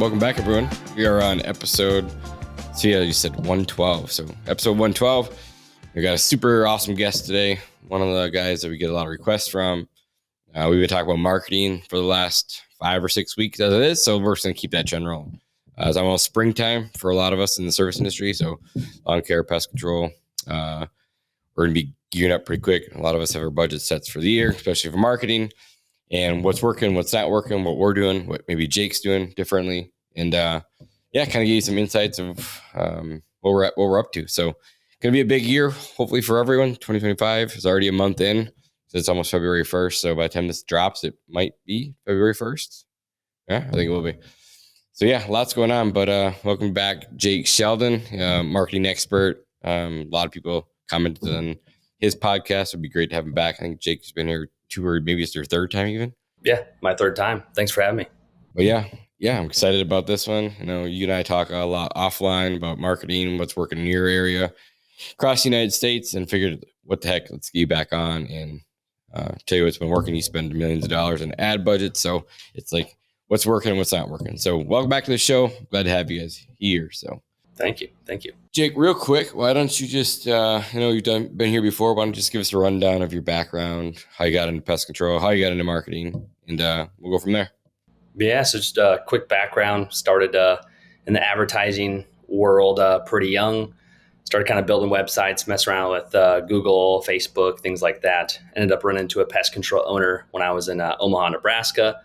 welcome back, everyone. We are on episode, you said 112. So episode 112, we got a super awesome guest today. One of the guys that we get a lot of requests from. We've been talking about marketing for the last 5 or 6 weeks as it is. So we're just going to keep that general. It's almost springtime for a lot of us in the service industry. So lawn care, pest control, we're going to be gearing up pretty quick. A lot of us have our budget sets for the year, especially for marketing. And what's working, what's not working, what we're doing, what maybe Jake's doing differently. And kind of give you some insights of what we're up to. So going to be a big year, hopefully for everyone. 2025 is already a month in. So it's almost February 1st. So by the time this drops, it might be February 1st. Yeah, I think it will be. So yeah, lots going on. But welcome back, Jake Sheldon, marketing expert. A lot of people commented on his podcast. It'd be great to have him back. I think Jake's been here 2 or maybe it's your 3rd time even. Yeah, my 3rd time. Thanks for having me. But yeah, I'm excited about this one. You know, you and I talk a lot offline about marketing, what's working in your area across the United States, and figured, what the heck, let's get you back on and tell you what's been working. You spend millions of dollars in ad budgets. So it's like, what's working and what's not working. So welcome back to the show. Glad to have you guys here. So Thank you. Jake, real quick, why don't you just, you've been here before. Why don't you just give us a rundown of your background, how you got into pest control, how you got into marketing, and we'll go from there. Yeah, so just a quick background. Started in the advertising world pretty young. Started kind of building websites, messing around with Google, Facebook, things like that. Ended up running into a pest control owner when I was in Omaha, Nebraska.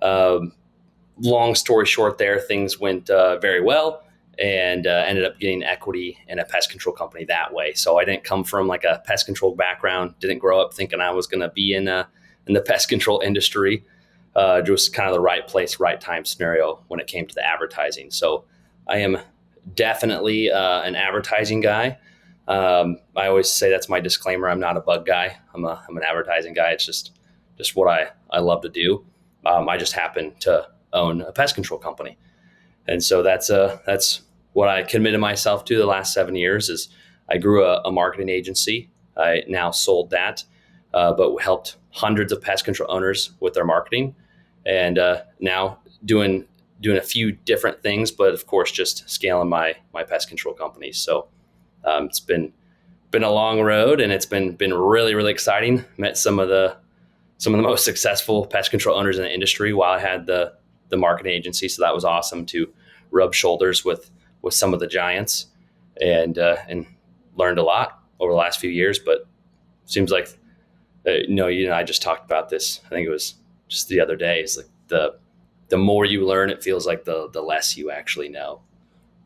Long story short there, things went very well. And ended up getting equity in a pest control company that way. So I didn't come from like a pest control background, didn't grow up thinking I was going to be in the pest control industry. Just kind of the right place, right time scenario when it came to the advertising. So I am definitely an advertising guy. I always say that's my disclaimer. I'm not a bug guy. I'm an advertising guy. It's just what I love to do. I just happen to own a pest control company. And so that's what I committed myself to the last 7 years. Is I grew a marketing agency. I now sold that, but helped hundreds of pest control owners with their marketing, and now doing a few different things, but of course just scaling my pest control companies. So it's been a long road, and it's been really, really exciting. Met some of the most successful pest control owners in the industry while I had the marketing agency. So that was awesome to rub shoulders with some of the giants, and learned a lot over the last few years. But seems like, I just talked about this. I think it was just the other day. It's like the more you learn, it feels like the less you actually know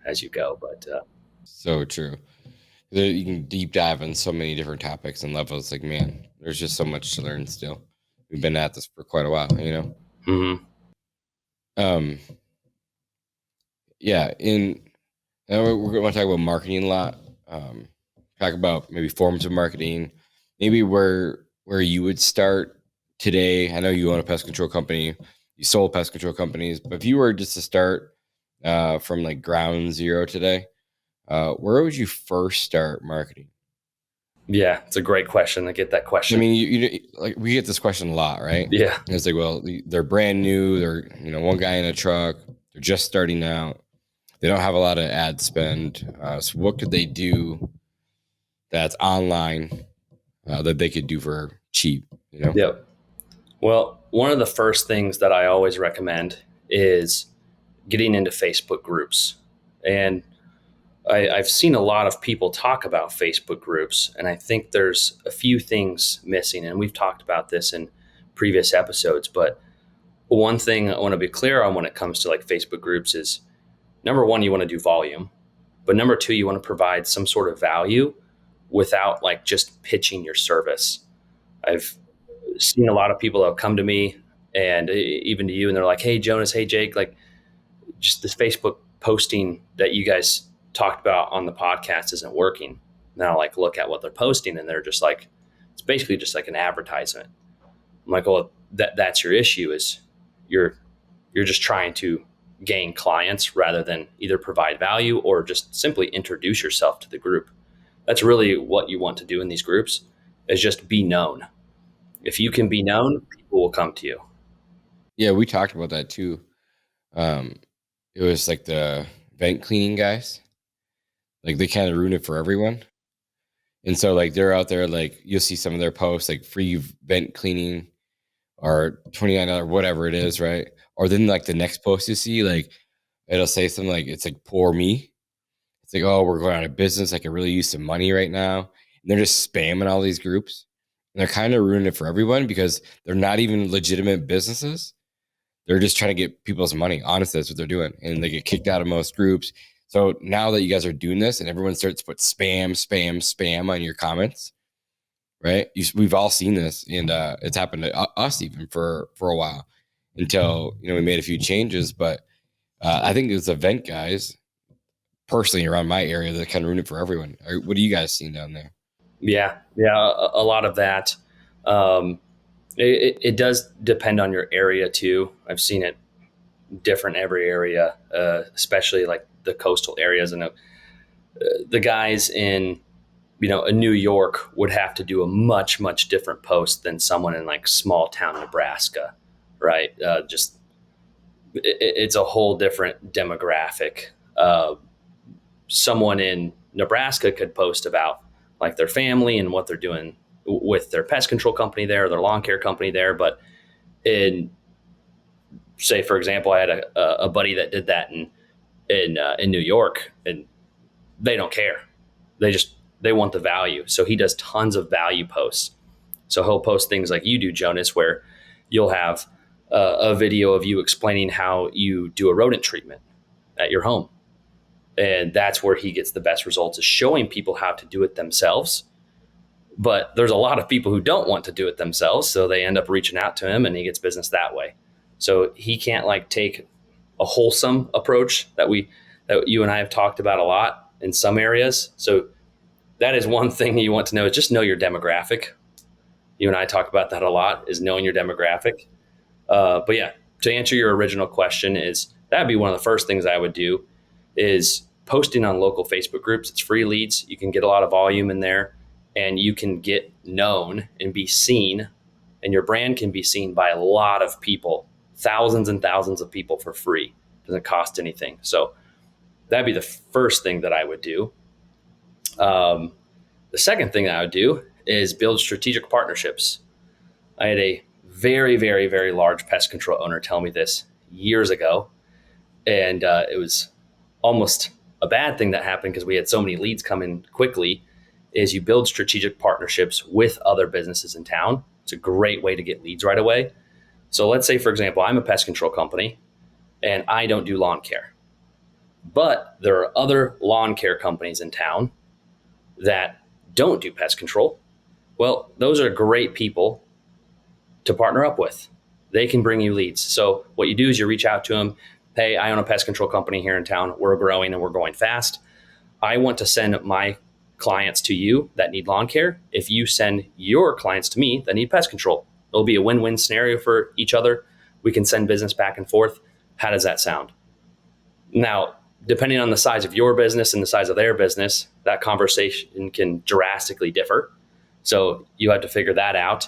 as you go. But so true. You can deep dive on so many different topics and levels. Like, man, there's just so much to learn still. We've been at this for quite a while, Mm-hmm. Yeah, we're going to talk about marketing a lot. Talk about maybe forms of marketing, maybe where you would start today. I know you own a pest control company, you sold pest control companies, but if you were just to start from like ground zero today, where would you first start marketing? Yeah, it's a great question. I get that question. I mean, you like, we get this question a lot, right? Yeah. And it's like, well, they're brand new. They're, one guy in a truck. They're just starting out. They don't have a lot of ad spend. So what could they do that's online that they could do for cheap? Yep. Well, one of the first things that I always recommend is getting into Facebook groups. And I've seen a lot of people talk about Facebook groups, and I think there's a few things missing. And we've talked about this in previous episodes. But one thing I want to be clear on when it comes to like Facebook groups is, number one, you want to do volume, but number two, you want to provide some sort of value without like just pitching your service. I've seen a lot of people that have come to me and even to you, and they're like, "Hey, Jonas, hey, Jake, like just this Facebook posting that you guys talked about on the podcast isn't working." Now I like look at what they're posting, and they're just like, it's basically just like an advertisement. I'm like, well, that's your issue, is you're just trying to gain clients rather than either provide value or just simply introduce yourself to the group. That's really what you want to do in these groups, is just be known. If you can be known, people will come to you. Yeah, we talked about that too. it was like the vent cleaning guys. Like they kind of ruined it for everyone. And so like they're out there, like you'll see some of their posts, like free vent cleaning or $29, whatever it is, right? Or then like the next post you see, like it'll say something like, it's like poor me. It's like, oh, we're going out of business. I could really use some money right now. And they're just spamming all these groups. And they're kind of ruining it for everyone because they're not even legitimate businesses. They're just trying to get people's money. Honestly, that's what they're doing. And they get kicked out of most groups. So now that you guys are doing this and everyone starts to put spam on your comments, right? We've all seen this, and it's happened to us even for a while until, we made a few changes. But I think it was event guys personally around my area that kind of ruined it for everyone. What are you guys seeing down there? Yeah, a lot of that. It does depend on your area too. I've seen it different every area, especially like the coastal areas. And the guys in, in New York would have to do a much, much different post than someone in like small town Nebraska, right? It's a whole different demographic. Someone in Nebraska could post about like their family and what they're doing with their pest control company there, or their lawn care company there. But say, for example, I had a buddy that did that in New York, and they don't care. They want the value. So he does tons of value posts. So he'll post things like you do, Jonas, where you'll have a video of you explaining how you do a rodent treatment at your home. And that's where he gets the best results, is showing people how to do it themselves. But there's a lot of people who don't want to do it themselves. So they end up reaching out to him and he gets business that way. So he can't like take a wholesome approach that you and I have talked about a lot in some areas. So that is one thing you want to know, is just know your demographic. You and I talk about that a lot, is knowing your demographic. But yeah, to answer your original question, is that'd be one of the first things I would do, is posting on local Facebook groups. It's free leads. You can get a lot of volume in there, and you can get known and be seen, and your brand can be seen by a lot of people, thousands and thousands of people for free. It doesn't cost anything. So that'd be the first thing that I would do. The second thing that I would do is build strategic partnerships. I had a very, very, very large pest control owner tell me this years ago. And it was almost a bad thing that happened because we had so many leads come in quickly, is you build strategic partnerships with other businesses in town. It's a great way to get leads right away. So let's say, for example, I'm a pest control company and I don't do lawn care, but there are other lawn care companies in town that don't do pest control. Well, those are great people to partner up with. They can bring you leads. So what you do is you reach out to them. Hey, I own a pest control company here in town. We're growing and we're going fast. I want to send my clients to you that need lawn care. If you send your clients to me that need pest control, it'll be a win-win scenario for each other. We can send business back and forth. How does that sound? Now, depending on the size of your business and the size of their business, that conversation can drastically differ. So you have to figure that out.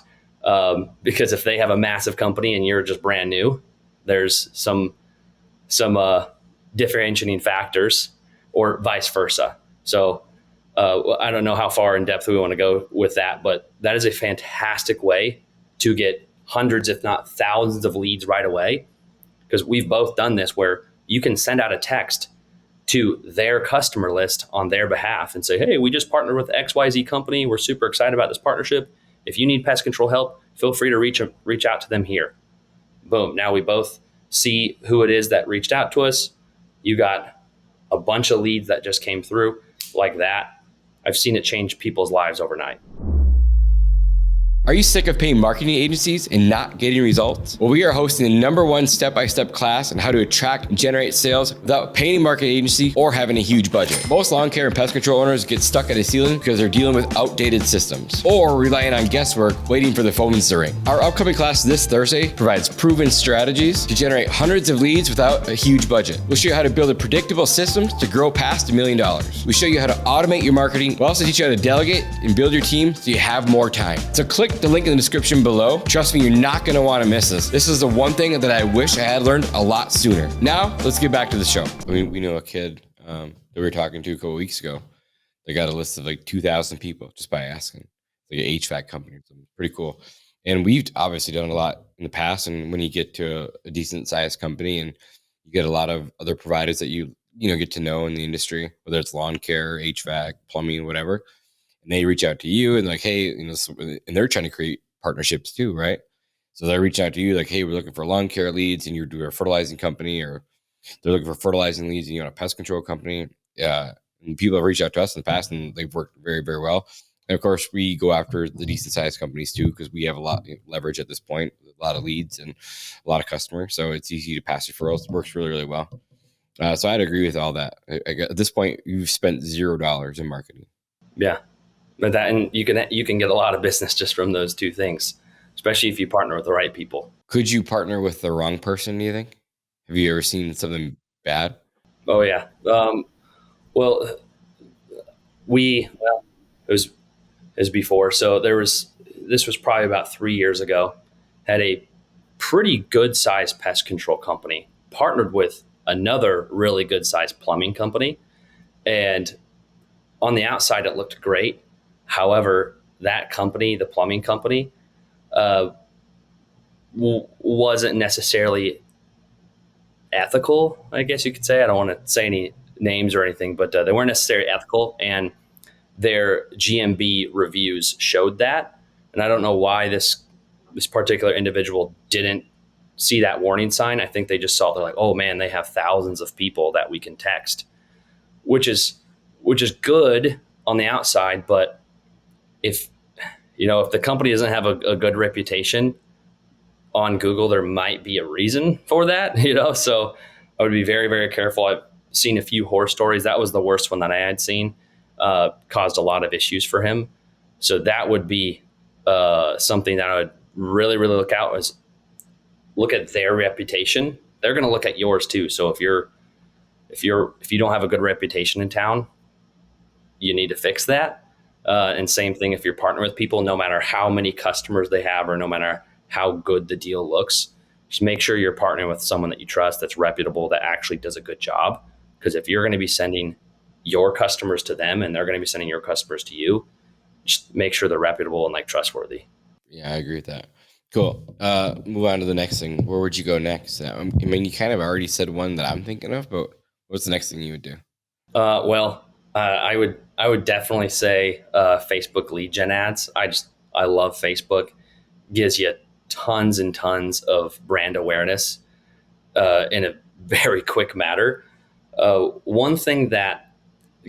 Because if they have a massive company and you're just brand new, there's some differentiating factors, or vice versa. So I don't know how far in depth we want to go with that, but that is a fantastic way to get hundreds, if not thousands of leads right away. Because we've both done this, where you can send out a text to their customer list on their behalf and say, hey, we just partnered with XYZ company. We're super excited about this partnership. If you need pest control help, feel free to reach out to them here. Boom. Now we both see who it is that reached out to us. You got a bunch of leads that just came through like that. I've seen it change people's lives overnight. Are you sick of paying marketing agencies and not getting results? Well, we are hosting the #1 step-by-step class on how to attract and generate sales without paying a marketing agency or having a huge budget. Most lawn care and pest control owners get stuck at a ceiling because they're dealing with outdated systems or relying on guesswork waiting for the phones to ring. Our upcoming class this Thursday provides proven strategies to generate hundreds of leads without a huge budget. We'll show you how to build a predictable system to grow past $1 million. We show you how to automate your marketing. We'll also teach you how to delegate and build your team so you have more time. So click click the link in the description below. Trust me, you're not going to want to miss this. This is the one thing that I wish I had learned a lot sooner. Now, let's get back to the show. We know a kid that we were talking to a couple weeks ago. They got a list of like 2,000 people just by asking. Like an HVAC company. Pretty cool. And we've obviously done a lot in the past. And when you get to a decent sized company and you get a lot of other providers that you get to know in the industry, whether it's lawn care, HVAC, plumbing, whatever, and they reach out to you and like, hey, and they're trying to create partnerships too, right? So they reach out to you like, hey, we're looking for lawn care leads, and you're doing a fertilizing company, or they're looking for fertilizing leads, and you know, a pest control company. And people have reached out to us in the past, and they've worked very, very well. And of course, we go after the decent sized companies too, because we have a lot of leverage at this point, a lot of leads and a lot of customers. So it's easy to pass referrals. It works really, really well. So I'd agree with all that. At this point, you've spent $0 in marketing. Yeah, but and you can get a lot of business just from those two things, especially if you partner with the right people. Could you partner with the wrong person, do you think? Have you ever seen something bad? Oh yeah. Well, it was before. So this was probably about 3 years ago. Had a pretty good sized pest control company partnered with another really good sized plumbing company. And on the outside, it looked great. However, that company, the plumbing company, wasn't necessarily ethical, I guess you could say. I don't want to say any names or anything, but they weren't necessarily ethical. And their GMB reviews showed that. And I don't know why this particular individual didn't see that warning sign. I think they just saw, they're like, oh man, they have thousands of people that we can text, which is good on the outside. But if the company doesn't have a good reputation on Google, there might be a reason for that, so I would be very, very careful. I've seen a few horror stories. That was the worst one that I had seen, caused a lot of issues for him. So that would be something that I would really, really look at their reputation. They're going to look at yours too. So if you don't have a good reputation in town, you need to fix that. And same thing if you're partnering with people, no matter how many customers they have or no matter how good the deal looks, just make sure you're partnering with someone that you trust, that's reputable, that actually does a good job. Because if you're going to be sending your customers to them and they're going to be sending your customers to you, just make sure they're reputable and like trustworthy. Yeah, I agree with that. Cool. Move on to the next thing. Where would you go next? I mean, you kind of already said one that I'm thinking of, but what's the next thing you would do? I would definitely say Facebook lead gen ads. I love Facebook. Gives you tons and tons of brand awareness in a very quick matter. One thing that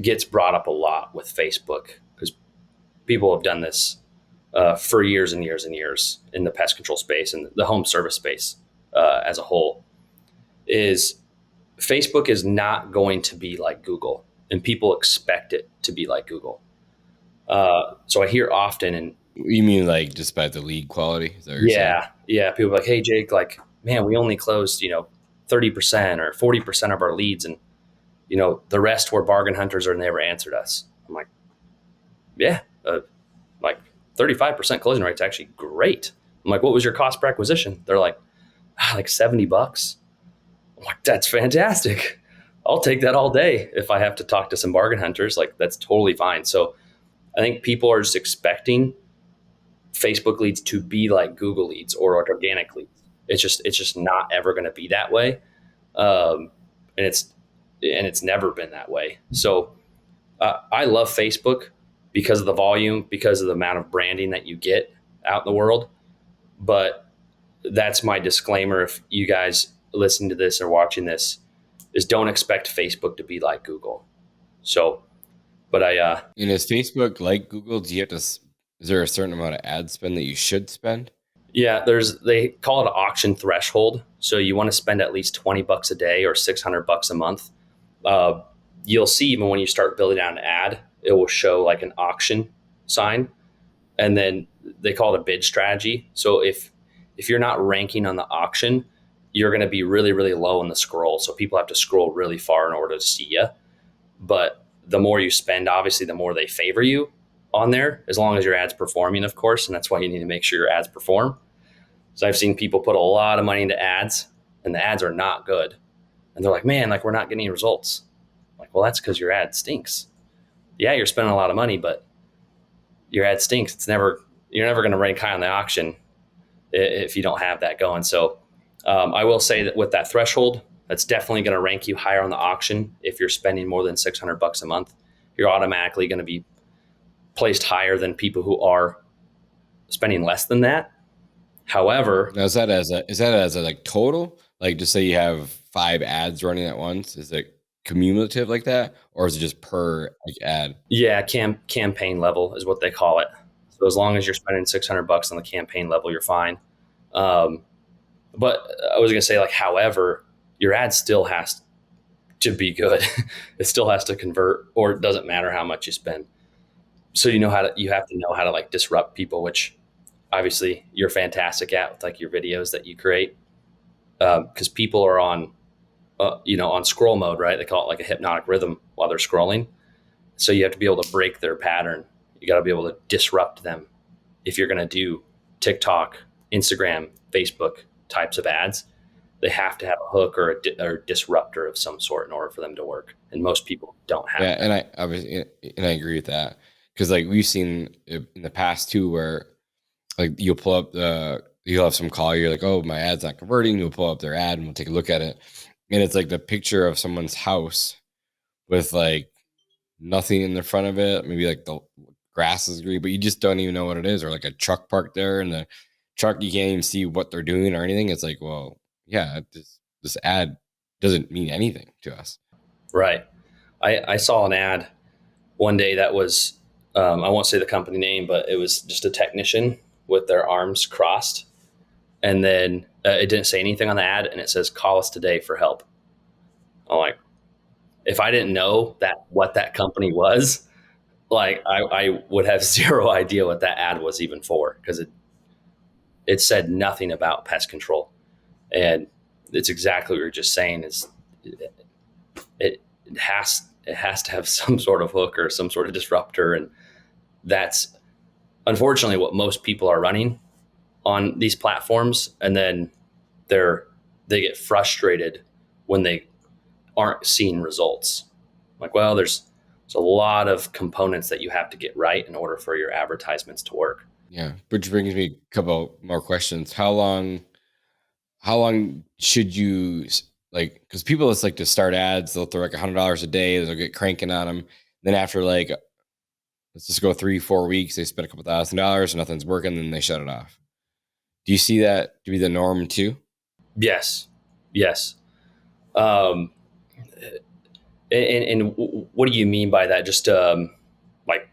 gets brought up a lot with Facebook, because people have done this for years and years and years in the pest control space and the home service space as a whole, is Facebook is not going to be like Google, and people expect it to be like Google. So I hear often, and you mean like just by the lead quality? Is that what you're saying? Yeah. People are like, hey, Jake, like, man, we only closed, 30% or 40% of our leads. And, the rest were bargain hunters or never answered us. I'm like, yeah, like 35% closing rate is actually great. I'm like, what was your cost per acquisition? They're like, like $70. I'm like, that's fantastic. I'll take that all day. If I have to talk to some bargain hunters, like that's totally fine. So I think people are just expecting Facebook leads to be like Google leads or organic leads. It's just not ever going to be that way. And it's never been that way. So I love Facebook because of the volume, because of the amount of branding that you get out in the world. But that's my disclaimer. If you guys listening to this or watching this, is don't expect Facebook to be like Google. So, but and is Facebook like Google? Is there a certain amount of ad spend that you should spend? Yeah, they call it an auction threshold. So you want to spend at least $20 a day or $600 a month. You'll see even when you start building out an ad, it will show like an auction sign, and then they call it a bid strategy. So if you're not ranking on the auction, you're going to be really, really low in the scroll. So people have to scroll really far in order to see you. But the more you spend, obviously, the more they favor you. on there, as long as your ad's performing, of course. And that's why you need to make sure your ads perform. So I've seen people put a lot of money into ads and the ads are not good. And they're like, man, like we're not getting results. I'm like, well, that's because your ad stinks. Yeah, you're spending a lot of money, but your ad stinks. You're never going to rank high on the auction if you don't have that going. So I will say that with that threshold, that's definitely going to rank you higher on the auction. If you're spending more than $600 a month, you're automatically going to be placed higher than people who are spending less than that. However, Now, is that as a like total? Like, just say you have 5 ads running at once. Is it cumulative like that, or is it just per like ad? yeah, campaign level is what they call it. So as long as you're spending $600 on the campaign level, you're fine. Um, but I was going to say, like, however, your ad still has to be good. It still has to convert, or it doesn't matter how much you spend. So you have to know how to like disrupt people, which obviously you're fantastic at with like your videos that you create. Because people are on, on scroll mode, right? They call it like a hypnotic rhythm while they're scrolling. So you have to be able to break their pattern. You got to be able to disrupt them. If you're going to do TikTok, Instagram, Facebook types of ads, they have to have a hook or a disruptor of some sort in order for them to work. And most people don't have. Yeah, and I agree with that, because like we've seen in the past too, where like you'll have some call, you're like, oh, my ad's not converting. You'll pull up their ad and we'll take a look at it, and it's like the picture of someone's house with like nothing in the front of it. Maybe like the grass is green, but you just don't even know what it is, or like a truck parked there, and the truck, you can't even see what they're doing or anything. It's like, well, yeah, this ad doesn't mean anything to us. Right. I saw an ad one day that was, I won't say the company name, but it was just a technician with their arms crossed. And then it didn't say anything on the ad, and it says, call us today for help. I'm like, if I didn't know what that company was, like I would have zero idea what that ad was even for, because it said nothing about pest control. And it's exactly what you're just saying is it has to have some sort of hook or some sort of disruptor. And that's unfortunately what most people are running on these platforms. And then they get frustrated when they aren't seeing results. Like, well, there's a lot of components that you have to get right in order for your advertisements to work. Yeah, which brings me a couple more questions. How long should you like? Because people just like to start ads. They'll throw like $100 a day. They'll get cranking on them. Then after like, let's just go 3-4 weeks, they spend a couple $1,000s, nothing's working, then they shut it off. Do you see that to be the norm too? Yes. Yes. Um, and what do you mean by that? Just like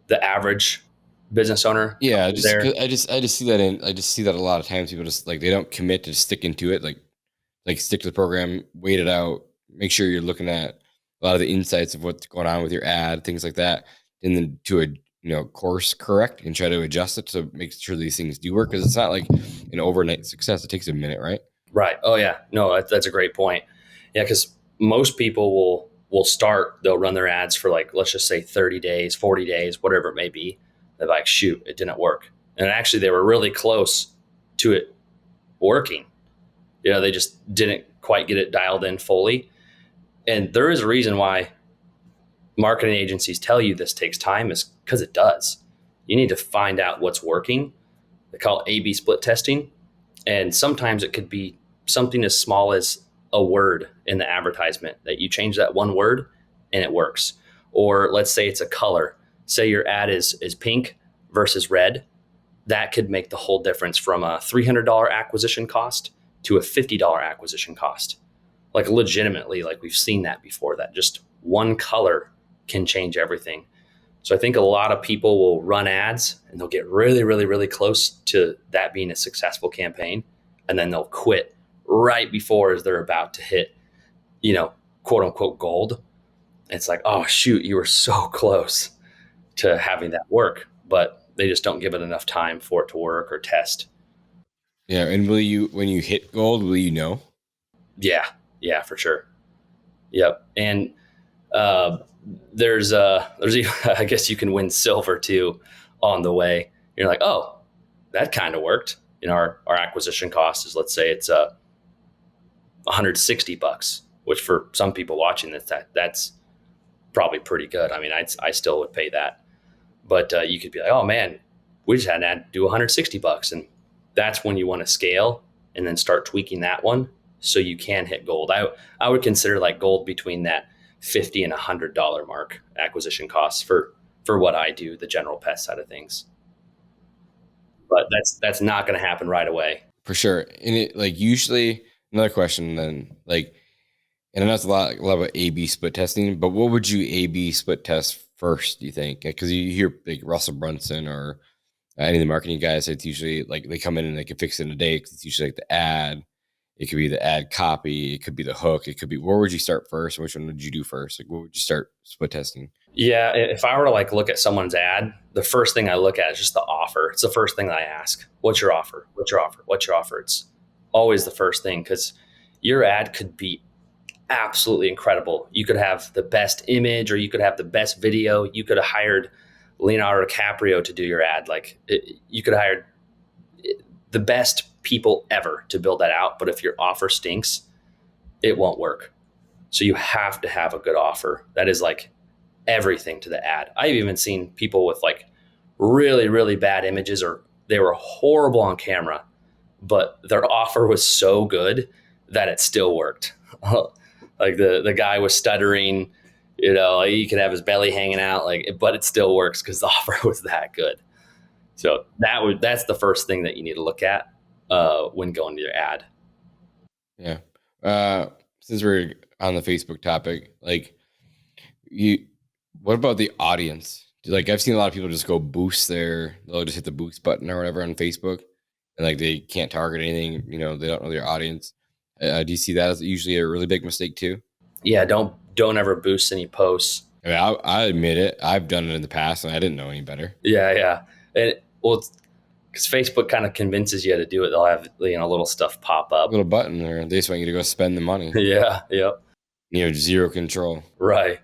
the average business owner Yeah, there? I just see that I just see that a lot of times people just like they don't commit to sticking to it. Like stick to the program, wait it out, make sure you're looking at a lot of the insights of what's going on with your ad, things like that, and then to a course correct and try to adjust it to make sure these things do work, because it's not like an overnight success. It takes a minute, right? Right. Oh yeah. No, that's a great point. Yeah, because most people will start. They'll run their ads for like, let's just say 30 days, 40 days, whatever it may be. They're like, shoot, it didn't work. And actually, they were really close to it working. They just didn't quite get it dialed in fully. And there is a reason why marketing agencies tell you this takes time, is because it does. You need to find out what's working. They call it A/B split testing. And sometimes it could be something as small as a word in the advertisement, that you change that one word and it works. Or let's say it's a color. Say your ad is pink versus red. That could make the whole difference from a $300 acquisition cost to a $50 acquisition cost. Like legitimately, like we've seen that before, that just one color can change everything. So I think a lot of people will run ads and they'll get really, really, really close to that being a successful campaign. And then they'll quit right before as they're about to hit, quote unquote gold. It's like, oh, shoot, you were so close to having that work, but they just don't give it enough time for it to work or test. Yeah, and when you hit gold, will you know? Yeah. Yeah, for sure. Yep. And uh, there's I guess you can win silver too on the way. You're like, oh, that kind of worked. Our acquisition cost is, let's say it's $160, which for some people watching this, that's probably pretty good. I mean, I still would pay that, but you could be like, oh man, we just had to do $160, and that's when you want to scale and then start tweaking that one so you can hit gold. I would consider like gold between that $50 and $100 mark acquisition costs for what I do, the general pest side of things. But that's not going to happen right away. For sure. And it, like, usually another question then, like, and I know it's a lot about A/B split testing, but what would you A/B split test first, do you think? Because you hear like Russell Brunson or any of the marketing guys, it's usually like they come in and they can fix it in a day, because it's usually like the ad. It could be the ad copy. It could be the hook. It could be, where would you start first? Which one would you do first? Like, what would you start split testing? Yeah, if I were to like look at someone's ad, the first thing I look at is just the offer. It's the first thing that I ask. What's your offer? What's your offer? What's your offer? It's always the first thing, because your ad could be absolutely incredible. You could have the best image, or you could have the best video. You could have hired Leonardo DiCaprio to do your ad. You could have hired the best people ever to build that out. But if your offer stinks, it won't work. So you have to have a good offer. That is like everything to the ad. I've even seen people with like really, really bad images, or they were horrible on camera, but their offer was so good that it still worked. Like the guy was stuttering, he could have his belly hanging out, but it still works because the offer was that good. So that's the first thing that you need to look at when going to your ad. Yeah. Since we're on the Facebook topic, what about the audience? Like, I've seen a lot of people just go boost they'll just hit the boost button or whatever on Facebook, and like they can't target anything. They don't know their audience. Do you see that as usually a really big mistake too? Yeah, don't ever boost any posts. I mean, I admit it. I've done it in the past, and I didn't know any better. Yeah, and because Facebook kind of convinces you to do it. They'll have little stuff pop up, a little button there. They just want you to go spend the money. Yeah, yep. Zero control. Right.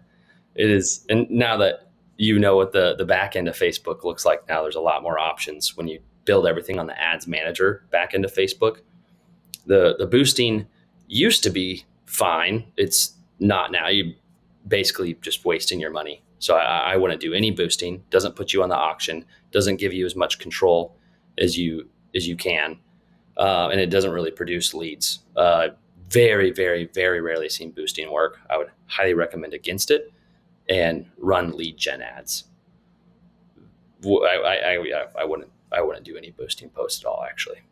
It is, and now that you know what the back end of Facebook looks like, now there's a lot more options when you build everything on the ads manager back end of Facebook. The boosting used to be fine. It's not now. You basically just wasting your money. So I wouldn't do any boosting. Doesn't put you on the auction. Doesn't give you as much control as you can, and it doesn't really produce leads. Very, very, very rarely seen boosting work. I would highly recommend against it, and run lead gen ads. I wouldn't do any boosting posts at all, actually.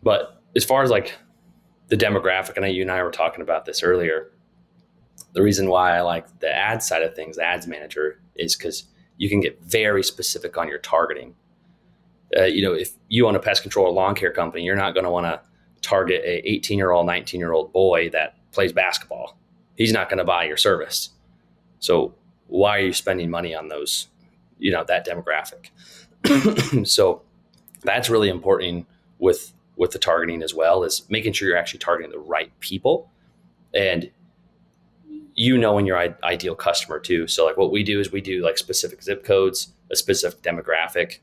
But as far as like the demographic, I know you and I were talking about this earlier. The reason why I like the ad side of things, the ads manager, is because you can get very specific on your targeting. If you own a pest control or lawn care company, you're not going to want to target a 18-year-old, 19-year-old boy that plays basketball. He's not going to buy your service. So why are you spending money on those, that demographic? So that's really important with the targeting as well, is making sure you're actually targeting the right people, and in your ideal customer too. So like what we do is we do like specific zip codes, a specific demographic.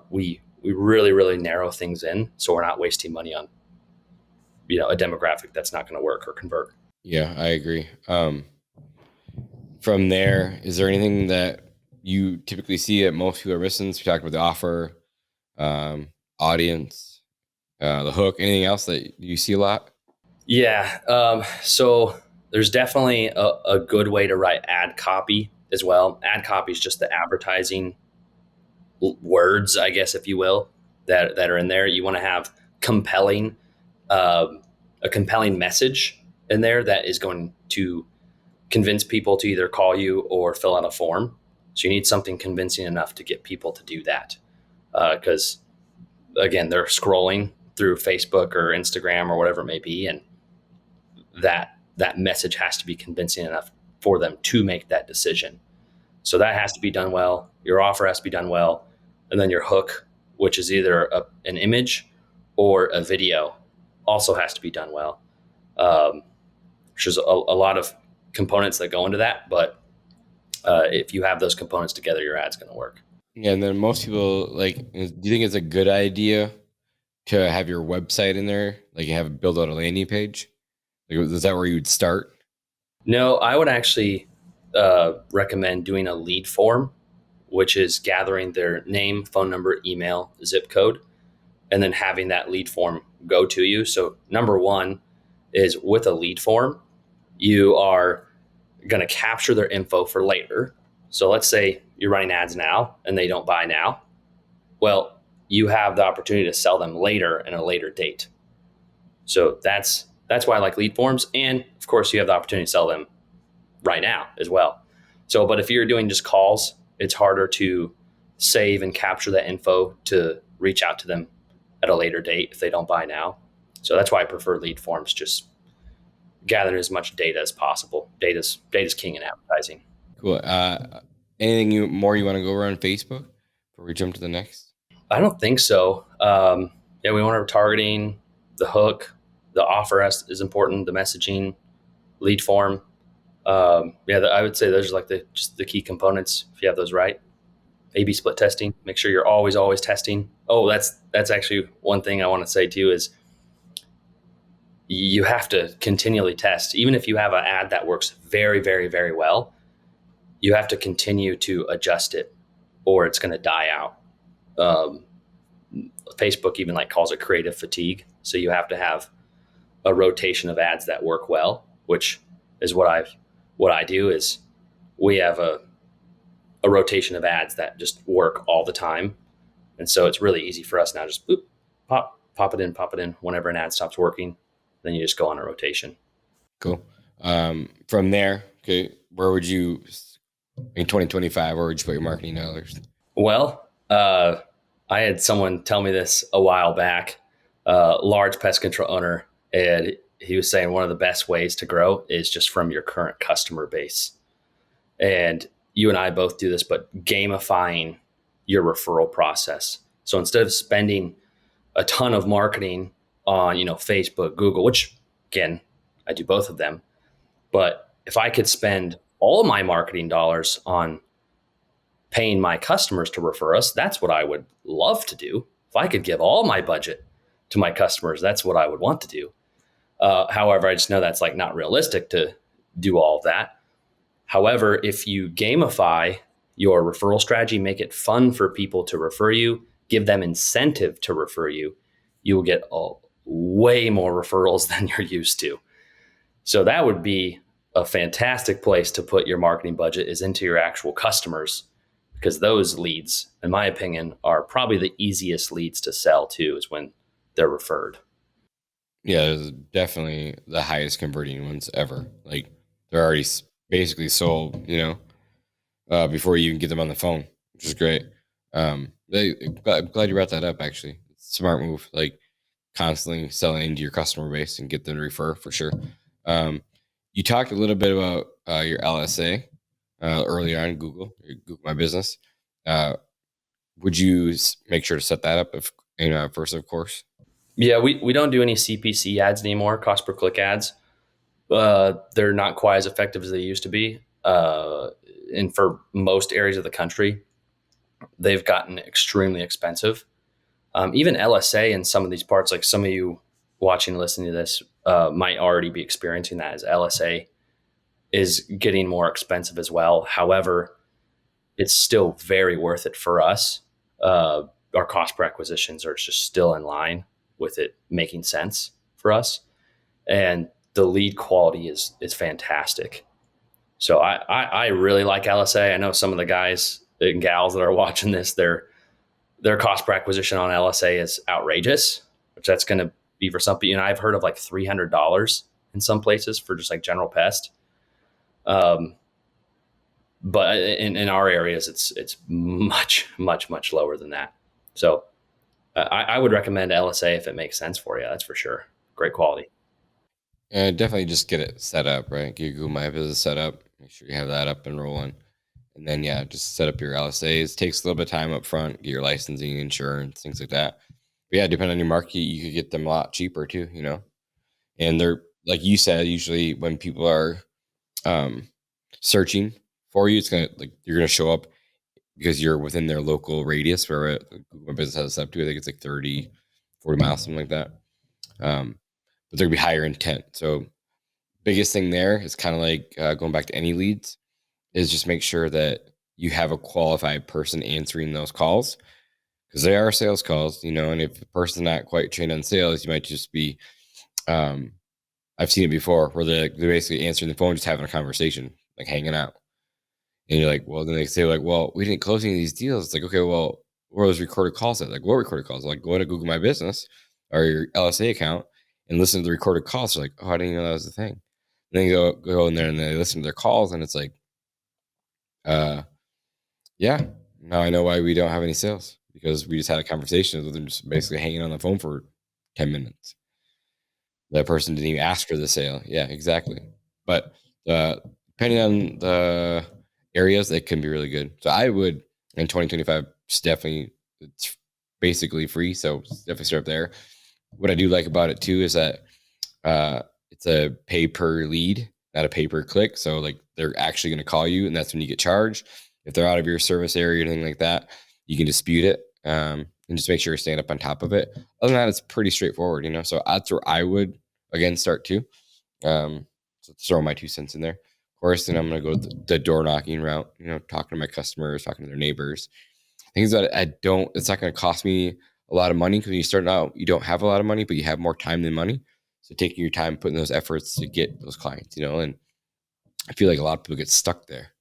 We really, really narrow things in, so we're not wasting money on, a demographic that's not going to work or convert. Yeah, I agree. From there, is there anything that you typically see that most people are missing? So we talked about the offer, audience, the hook, anything else that you see a lot? Yeah. So there's definitely a good way to write ad copy as well. Ad copy is just the advertising words, I guess, if you will, that are in there. You want to have a compelling message in there that is going to convince people to either call you or fill out a form. So you need something convincing enough to get people to do that. Because again, they're scrolling through Facebook or Instagram or whatever it may be. And that message has to be convincing enough for them to make that decision. So that has to be done well. Your offer has to be done well. And then your hook, which is either an image or a video, also has to be done well. There's a lot of components that go into that. But if you have those components together, your ad's going to work. Yeah, and then most people do you think it's a good idea to have your website in there? Like, you have build out a landing page? Like, is that where you would start? No, I would actually recommend doing a lead form, which is gathering their name, phone number, email, zip code, and then having that lead form go to you. So number one is with a lead form, you are going to capture their info for later. So let's say you're running ads now and they don't buy now. Well, you have the opportunity to sell them later in a later date. So that's why I like lead forms. And of course, you have the opportunity to sell them right now as well. So, but if you're doing just calls, it's harder to save and capture that info to reach out to them at a later date if they don't buy now. So that's why I prefer lead forms. Just gather as much data as possible. Data's king in advertising. Cool. Anything you want to go over on Facebook before we jump to the next? I don't think so. We want to targeting, the hook, the offer is important, the messaging, lead form. I would say those are like the key components. If you have those right, A/B split testing. Make sure you're always testing. Oh, that's actually one thing I want to say too is you have to continually test. Even if you have an ad that works very, very, very well, you have to continue to adjust it, or it's going to die out. Facebook even calls it creative fatigue. So you have to have a rotation of ads that work well, which is what I do is we have a rotation of ads that just work all the time. And so it's really easy for us now, just boop, pop it in whenever an ad stops working. Then you just go on a rotation. Cool. From there, okay, where would you, in 2025, where would you put your marketing dollars? Well, I had someone tell me this a while back, large pest control owner, and he was saying one of the best ways to grow is just from your current customer base. And you and I both do this, but gamifying your referral process. So instead of spending a ton of marketing on, Facebook, Google, which again, I do both of them. But if I could spend all my marketing dollars on paying my customers to refer us, that's what I would love to do. If I could give all my budget to my customers, that's what I would want to do. However, I just know that's not realistic to do all of that. However, if you gamify your referral strategy, make it fun for people to refer you, give them incentive to refer you, you will get way more referrals than you're used to. So that would be a fantastic place to put your marketing budget, is into your actual customers, because those leads, in my opinion, are probably the easiest leads to sell to, is when they're referred. Yeah, it's definitely the highest converting ones ever. They're already basically sold, before you even get them on the phone, which is great. I'm glad you brought that up, actually. It's a smart move, constantly selling into your customer base and get them to refer, for sure. You talked a little bit about your LSA earlier on Google My Business. Would you make sure to set that up first, of course? Yeah, we don't do any CPC ads anymore, cost per click ads. They're not quite as effective as they used to be. And for most areas of the country, they've gotten extremely expensive. Even LSA in some of these parts, like some of you watching and listening to this might already be experiencing that, as LSA is getting more expensive as well. However, it's still very worth it for us. Our cost per acquisitions are just still in line with it making sense for us. And the lead quality is fantastic. So I really like LSA. I know some of the guys and gals that are watching this, their cost per acquisition on LSA is outrageous, which that's going to be for something. I've heard of $300 in some places for just general pest. But in our areas, it's much, much, much lower than that. So I would recommend LSA if it makes sense for you. That's for sure. Great quality. Definitely just get it set up, right? Get your Google My Business set up. Make sure you have that up and rolling. And then, just set up your LSAs. Takes a little bit of time up front. Get your licensing, insurance, things like that. But depending on your market, you could get them a lot cheaper too, And they're, like you said, usually when people are searching for you. It's gonna you're gonna show up because you're within their local radius where Google Business has us up to. I think it's like 30, 40 miles, something like that. But they're gonna be higher intent. So biggest thing there is kind of like going back to any leads is just make sure that you have a qualified person answering those calls, because they are sales calls, and if the person's not quite trained on sales, you might just be, I've seen it before where they're basically answering the phone, just having a conversation, like hanging out. And you're like, well, then they say like, well, we didn't close any of these deals. It's like, okay, well, where are those recorded calls at? Like, what recorded calls? Like, go to Google My Business or your LSA account and listen to the recorded calls. They're like, oh, I didn't even know that was the thing. And then you go in there and they listen to their calls, and it's like, yeah, now I know why we don't have any sales, because we just had a conversation with them, just basically hanging on the phone for 10 minutes. That person didn't even ask for the sale. Yeah, exactly. But depending on the areas, it can be really good. So I would, in 2025, it's basically free. So definitely start there. What I do like about it too is that it's a pay per lead, not a pay per click. So like they're actually going to call you, and that's when you get charged. If they're out of your service area or anything like that, you can dispute it, and just make sure you're staying up on top of it. Other than that, it's pretty straightforward, So that's where I would again start too. So throw my 2 cents in there. Of course, then I'm going to go the door knocking route. Talking to my customers, talking to their neighbors. Things that it's not going to cost me a lot of money, because when you start out, you don't have a lot of money, but you have more time than money. So taking your time, putting those efforts to get those clients, and I feel like a lot of people get stuck there.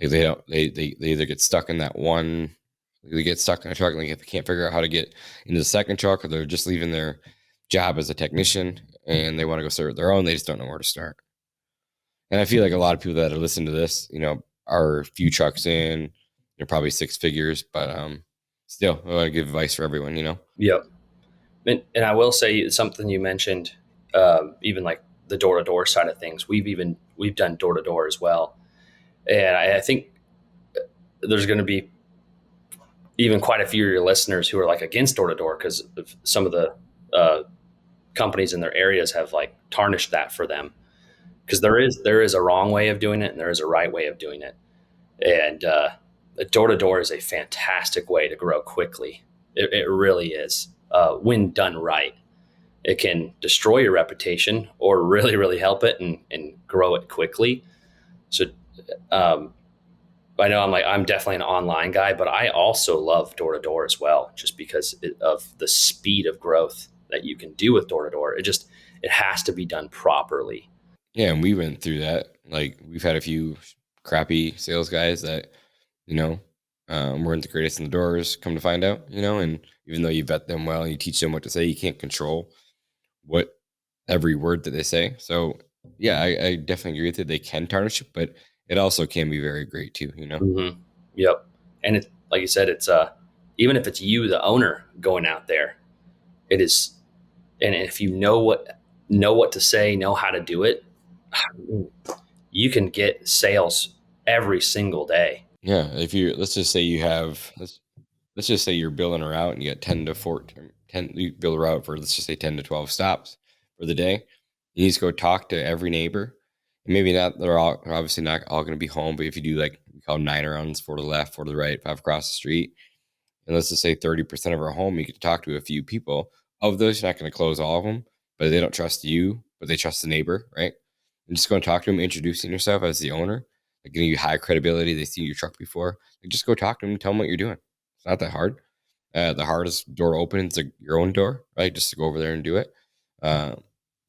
Like they either get stuck in that one, they get stuck in a truck, like if they can't figure out how to get into the second truck, or they're just leaving their job as a technician and they want to go start their own. They just don't know where to start. And I feel like a lot of people that are listening to this, are a few trucks in, they're probably 6 figures, but still, I want to give advice for everyone, Yep. And I will say something you mentioned, even like the door-to-door side of things. We've done door-to-door as well, and I think there's going to be even quite a few of your listeners who are like against door-to-door because of some of the companies in their areas have like tarnished that for them. Because there is a wrong way of doing it and there is a right way of doing it, and door-to-door is a fantastic way to grow quickly. It really is. When done right, it can destroy your reputation or really, really help it and grow it quickly. So I know I'm definitely an online guy, but I also love door-to-door as well, just because of the speed of growth that you can do with door-to-door. It has to be done properly. Yeah, and we went through that. Like, we've had a few crappy sales guys that, weren't the greatest in the doors, come to find out, and even though you vet them well and you teach them what to say, you can't control every word that they say. So yeah, I definitely agree with it. They can tarnish it, but it also can be very great too, Mm-hmm. Yep. And it's like you said, it's even if it's you, the owner, going out there, it is. And if you know what to say, know how to do it, you can get sales every single day. Yeah. If you, let's just say you're billing her out and you got 10 to 14, 10, you bill her out for, let's just say 10 to 12 stops for the day. You need to go talk to every neighbor. And maybe not, they're obviously not all going to be home, but if you do, like, we call 9 rounds, 4 to the left, 4 to the right, 5 across the street, and let's just say 30% of our home, you get to talk to a few people. Of those, you're not going to close all of them, but they don't trust you, but they trust the neighbor, right? And just go and talk to them, introducing yourself as the owner, like giving you high credibility. They've seen your truck before. Like, just go talk to them and tell them what you're doing. It's not that hard. The hardest door to open is your own door, right? Just to go over there and do it.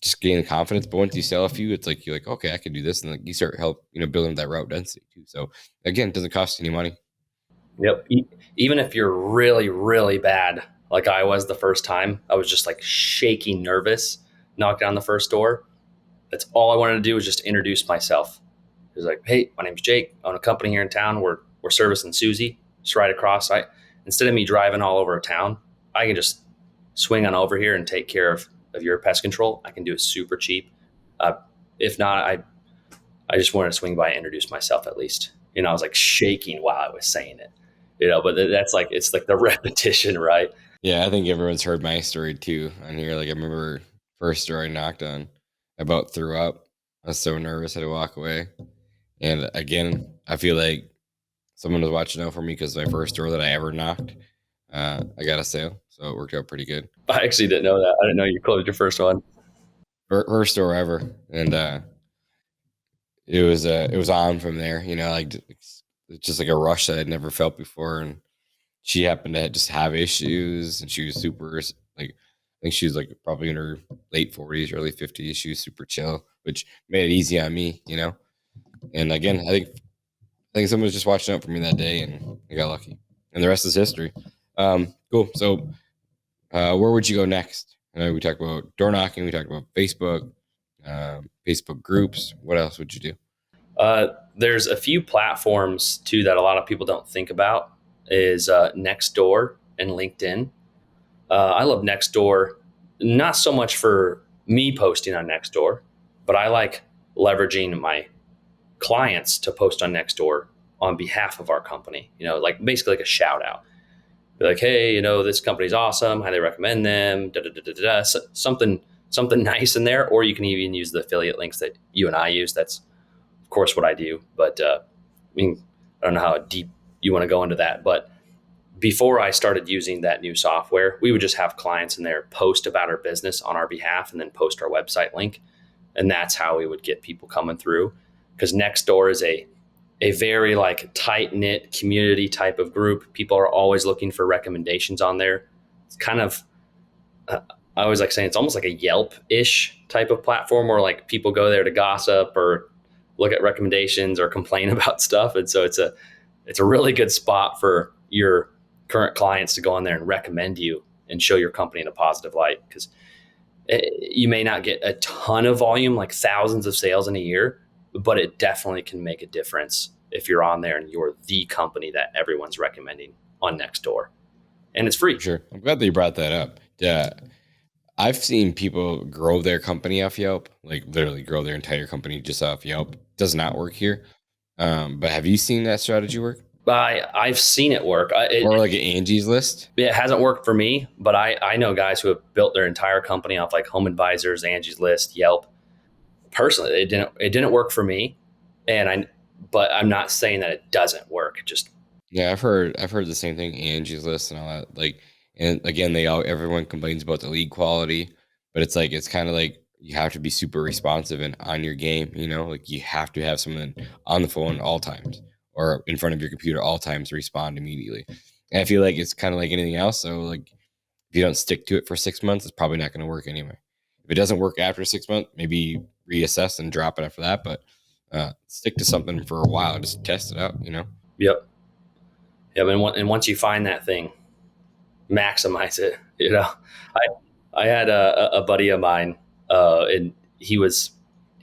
Just gain the confidence. But once you sell a few, it's like you're like, okay, I can do this, and like you start building that route density too. So again, it doesn't cost any money. Yep. Even if you're really, really bad, like I was the first time, I was just like shaking, nervous, knocked down the first door. That's all I wanted to do was just introduce myself. It was like, hey, my name's Jake. I own a company here in town. We're servicing Susie. Just right across. Instead of me driving all over town, I can just swing on over here and take care of your pest control. I can do it super cheap. If not, I just wanted to swing by and introduce myself at least. I was like shaking while I was saying it. But that's like, it's like the repetition, right? Yeah, I think everyone's heard my story too on here. Like, I remember first door I knocked on, I about threw up. I was so nervous I had to walk away. And again, I feel like someone was watching out for me because my first door that I ever knocked, I got a sale. So it worked out pretty good. I actually didn't know that. I didn't know you closed your first one. First door ever. And it was on from there, like it's just like a rush that I'd never felt before. And she happened to just have issues, and she was super like, I think she was like probably in her late 40s, early 50s. She was super chill, which made it easy on me. And again, I think someone was just watching out for me that day, and I got lucky. And the rest is history. Cool. So, where would you go next? I know we talked about door knocking. We talked about Facebook, Facebook groups. What else would you do? There's a few platforms too that a lot of people don't think about is Nextdoor and LinkedIn. I love Nextdoor, not so much for me posting on Nextdoor, but I like leveraging my clients to post on Nextdoor on behalf of our company, like basically like a shout out. Be like, hey, this company's awesome. Highly recommend them. Da, da, da, da, da. So, something nice in there. Or you can even use the affiliate links that you and I use. That's, of course, what I do. But I don't know how deep you want to go into that. But before I started using that new software, we would just have clients in there post about our business on our behalf and then post our website link. And that's how we would get people coming through. Because Nextdoor is a very like tight knit community type of group. People are always looking for recommendations on there. It's kind of, I always like saying it's almost like a Yelp-ish type of platform where like people go there to gossip or look at recommendations or complain about stuff. And so it's a really good spot for your current clients to go on there and recommend you and show your company in a positive light, because you may not get a ton of volume, like thousands of sales in a year, but it definitely can make a difference if you're on there and you're the company that everyone's recommending on Nextdoor. And it's free. Sure. I'm glad that you brought that up. Yeah. I've seen people grow their company off Yelp, like literally grow their entire company just off Yelp. Does not work here. But have you seen that strategy work? I've seen it work. Or like an Angie's List? It hasn't worked for me, but I know guys who have built their entire company off like Home Advisors, Angie's List, Yelp. Personally, it didn't work for me, but I'm not saying that it doesn't work. Yeah, I've heard the same thing, Angie's List and all that. Like, and again, everyone complains about the lead quality, but it's like it's kind of like you have to be super responsive and on your game. Like you have to have someone on the phone all times or in front of your computer all times to respond immediately. And I feel like it's kind of like anything else. So like, if you don't stick to it for 6 months, it's probably not going to work anyway. If it doesn't work after 6 months, maybe reassess and drop it after that. But stick to something for a while, just test it out. Yep. And once you find that thing, maximize it. I had a buddy of mine, and he was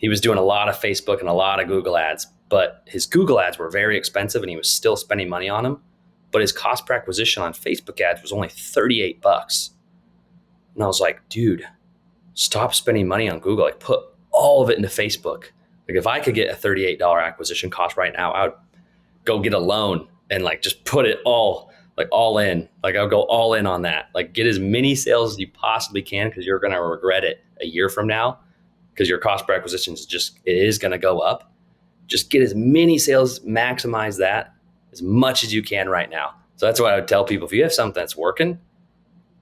doing a lot of Facebook and a lot of Google ads, but his Google ads were very expensive, and he was still spending money on them. But his cost per acquisition on Facebook ads was only $38. And I was like, dude, stop spending money on Google. Like, put all of it into Facebook. Like, if I could get a $38 acquisition cost right now, I would go get a loan and like just put it all in. Like, I'll go all in on that. Like, get as many sales as you possibly can, because you're going to regret it a year from now, because your cost per acquisition is going to go up. Just get as many sales, maximize that as much as you can right now. So that's what I would tell people. If you have something that's working,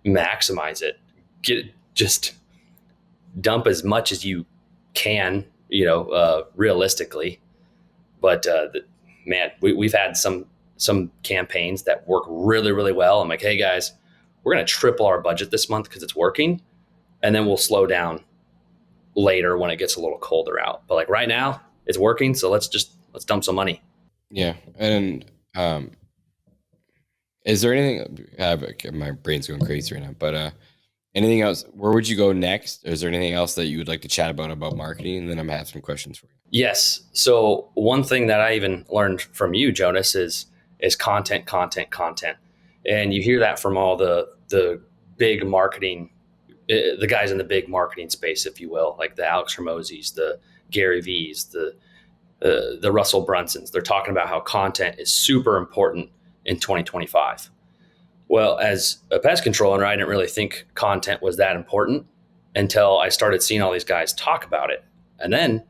maximize it. Just dump as much as you can, realistically. But man, we've had some campaigns that work really, really well. I'm like, hey guys, we're going to triple our budget this month because it's working. And then we'll slow down later when it gets a little colder out. But like right now it's working. So let's dump some money. Yeah. And is there anything, my brain's going crazy right now, but anything else? Where would you go next? Is there anything else that you would like to chat about marketing? And then I'm going to have some questions for you. Yes. So one thing that I even learned from you, Jonas, is content. And you hear that from all the big marketing, the guys in the big marketing space, if you will, like the Alex Hormozis, the Gary V's, the Russell Brunsons. They're talking about how content is super important in 2025. Well, as a pest control owner, I didn't really think content was that important until I started seeing all these guys talk about it. And then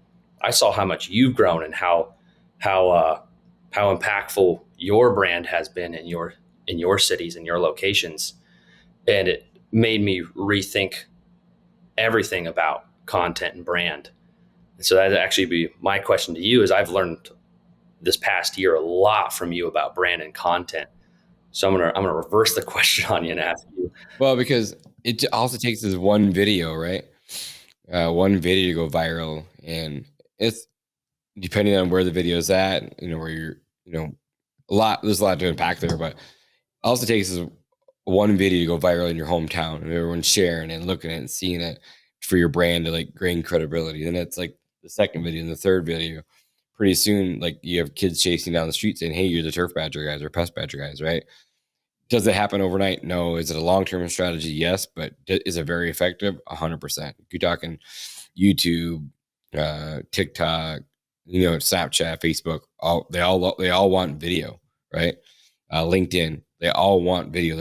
I saw how much you've grown and how how impactful your brand has been in your cities and your locations, and it made me rethink everything about content and brand. And so that'd actually be my question to you: is I've learned this past year a lot from you about brand and content. So I'm gonna reverse the question on you and ask you. Well, because it also takes this one video, right? One video to go viral, and it's depending on where the video is at, where you're, there's a lot to unpack there, but also takes is one video to go viral in your hometown and everyone's sharing and looking at it and seeing it for your brand to like gain credibility. Then it's like the second video and the third video. Pretty soon, like you have kids chasing down the street saying, "Hey, you're the turf badger guys or pest badger guys," right? Does it happen overnight? No. Is it a long-term strategy? Yes. But is it very effective? 100%. You're talking YouTube, TikTok, Snapchat, Facebook. They all want video, right? LinkedIn, they all want video.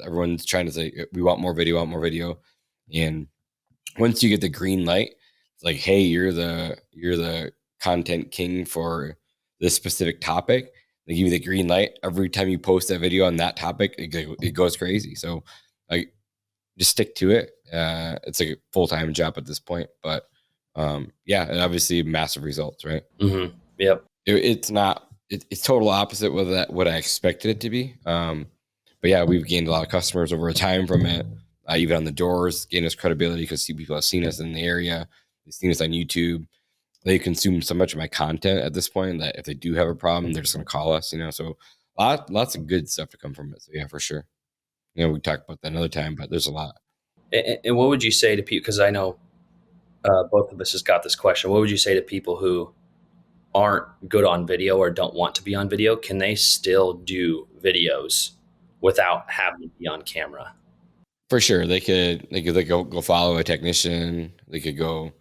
Everyone's trying to say we want more video, and once you get the green light, it's like, hey, you're the content king for this specific topic. They give you the green light every time you post that video on that topic. It goes crazy. So, like, just stick to it. It's like a full-time job at this point, but yeah, and obviously massive results, right? Mm-hmm. Yep. It's not. It's total opposite with what I expected it to be. But yeah, we've gained a lot of customers over time from it. Even on the doors, gained us credibility because people have seen us in the area. They've seen us on YouTube. They consume so much of my content at this point that if they do have a problem, they're just going to call us. So lots of good stuff to come from it. So yeah, for sure. We talk about that another time, but there's a lot. And what would you say to people? Because I know both of us has got this question. What would you say to people who aren't good on video or don't want to be on video? Can they still do videos without having to be on camera? For sure, they could go follow a technician. They could go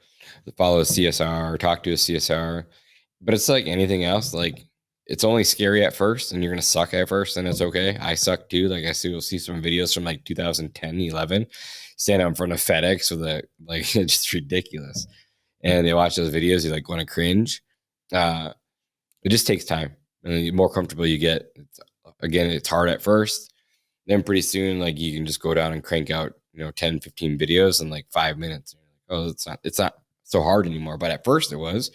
follow a CSR or talk to a CSR. But it's like anything else. Like, it's only scary at first, and you're gonna suck at first, and it's okay. I suck too. Like, you'll see some videos from like 2010, 11, stand out in front of FedEx with it's just ridiculous. And they watch those videos, you like want to cringe. It just takes time, and the more comfortable you get, it's hard at first. Then pretty soon, like, you can just go down and crank out, 10, 15 videos in like 5 minutes. Oh, it's not so hard anymore. But at first it was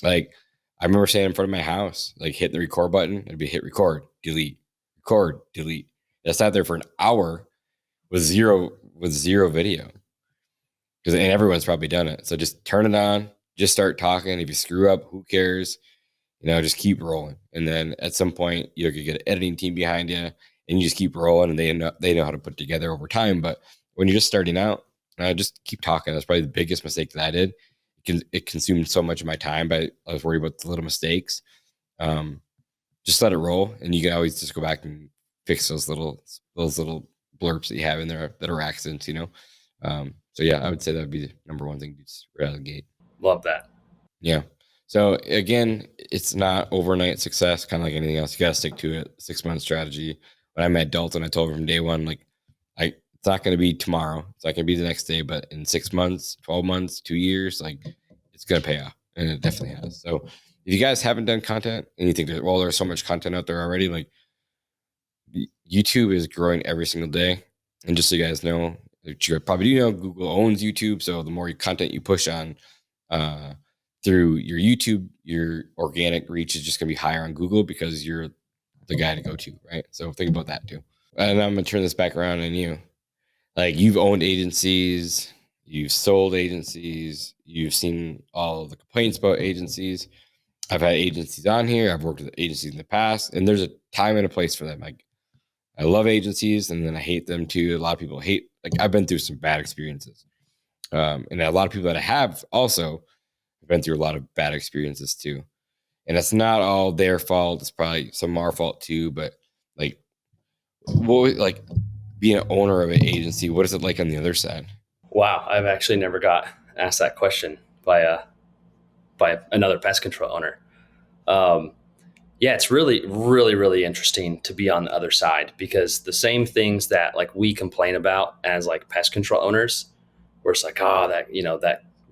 like, I remember standing in front of my house, like hitting the record button. It'd be hit record, delete, record, delete. I sat there for an hour with zero video. And everyone's probably done it. So just turn it on, just start talking. If you screw up, who cares? Just keep rolling. And then at some point, you could get an editing team behind you, and you just keep rolling, and they know how to put it together over time. But when you're just starting out, just keep talking. That's probably the biggest mistake that I did. It consumed so much of my time, but I was worried about the little mistakes. Just let it roll, and you can always just go back and fix those little blurps that you have in there that are accidents. So yeah, I would say that would be the number one thing to just relegate. Love that. Yeah. So again, it's not overnight success, kind of like anything else. You got to stick to it. 6-month strategy. When I met Dalton, I told him from day one, like, it's not going to be tomorrow. It's not going to be the next day, but in 6 months, 12 months, 2 years, like, it's going to pay off. And it definitely has. So if you guys haven't done content and you think that, well, there's so much content out there already, like, YouTube is growing every single day. And just so you guys know, you probably do know, Google owns YouTube. So the more content you push on through your YouTube, your organic reach is just going to be higher on Google because you're the guy to go to, right? So think about that too. And I'm going to turn this back around on you. Like, you've owned agencies, you've sold agencies, you've seen all of the complaints about agencies. I've had agencies on here. I've worked with agencies in the past, and there's a time and a place for them. Like, I love agencies, and then I hate them too. A lot of people hate, like, I've been through some bad experiences. And a lot of people that I have also been through a lot of bad experiences too. And it's not all their fault. It's probably some of our fault too. But like, like being an owner of an agency, what is it like on the other side? Wow, I've actually never got asked that question by another pest control owner. Yeah, it's really, really, really interesting to be on the other side, because the same things that like we complain about as like pest control owners, where it's like, that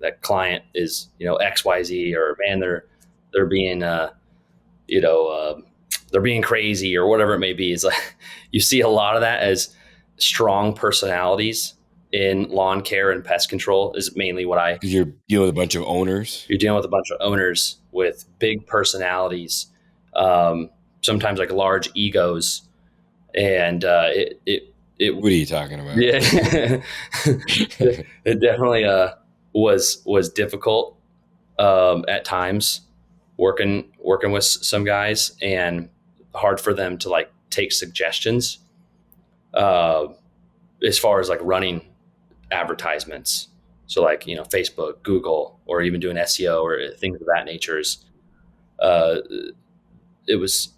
that client is, XYZ, or man, they're being, you know, they're being crazy or whatever it may be. It's like you see a lot of that as strong personalities in lawn care and pest control is mainly what I. Because you're dealing with a bunch of owners. You're dealing with a bunch of owners with big personalities, sometimes like large egos, and What are you talking about? yeah, it definitely was difficult at times working with some guys, and hard for them to like take suggestions as far as like running advertisements. So like, Facebook, Google, or even doing SEO or things of that nature uh, it was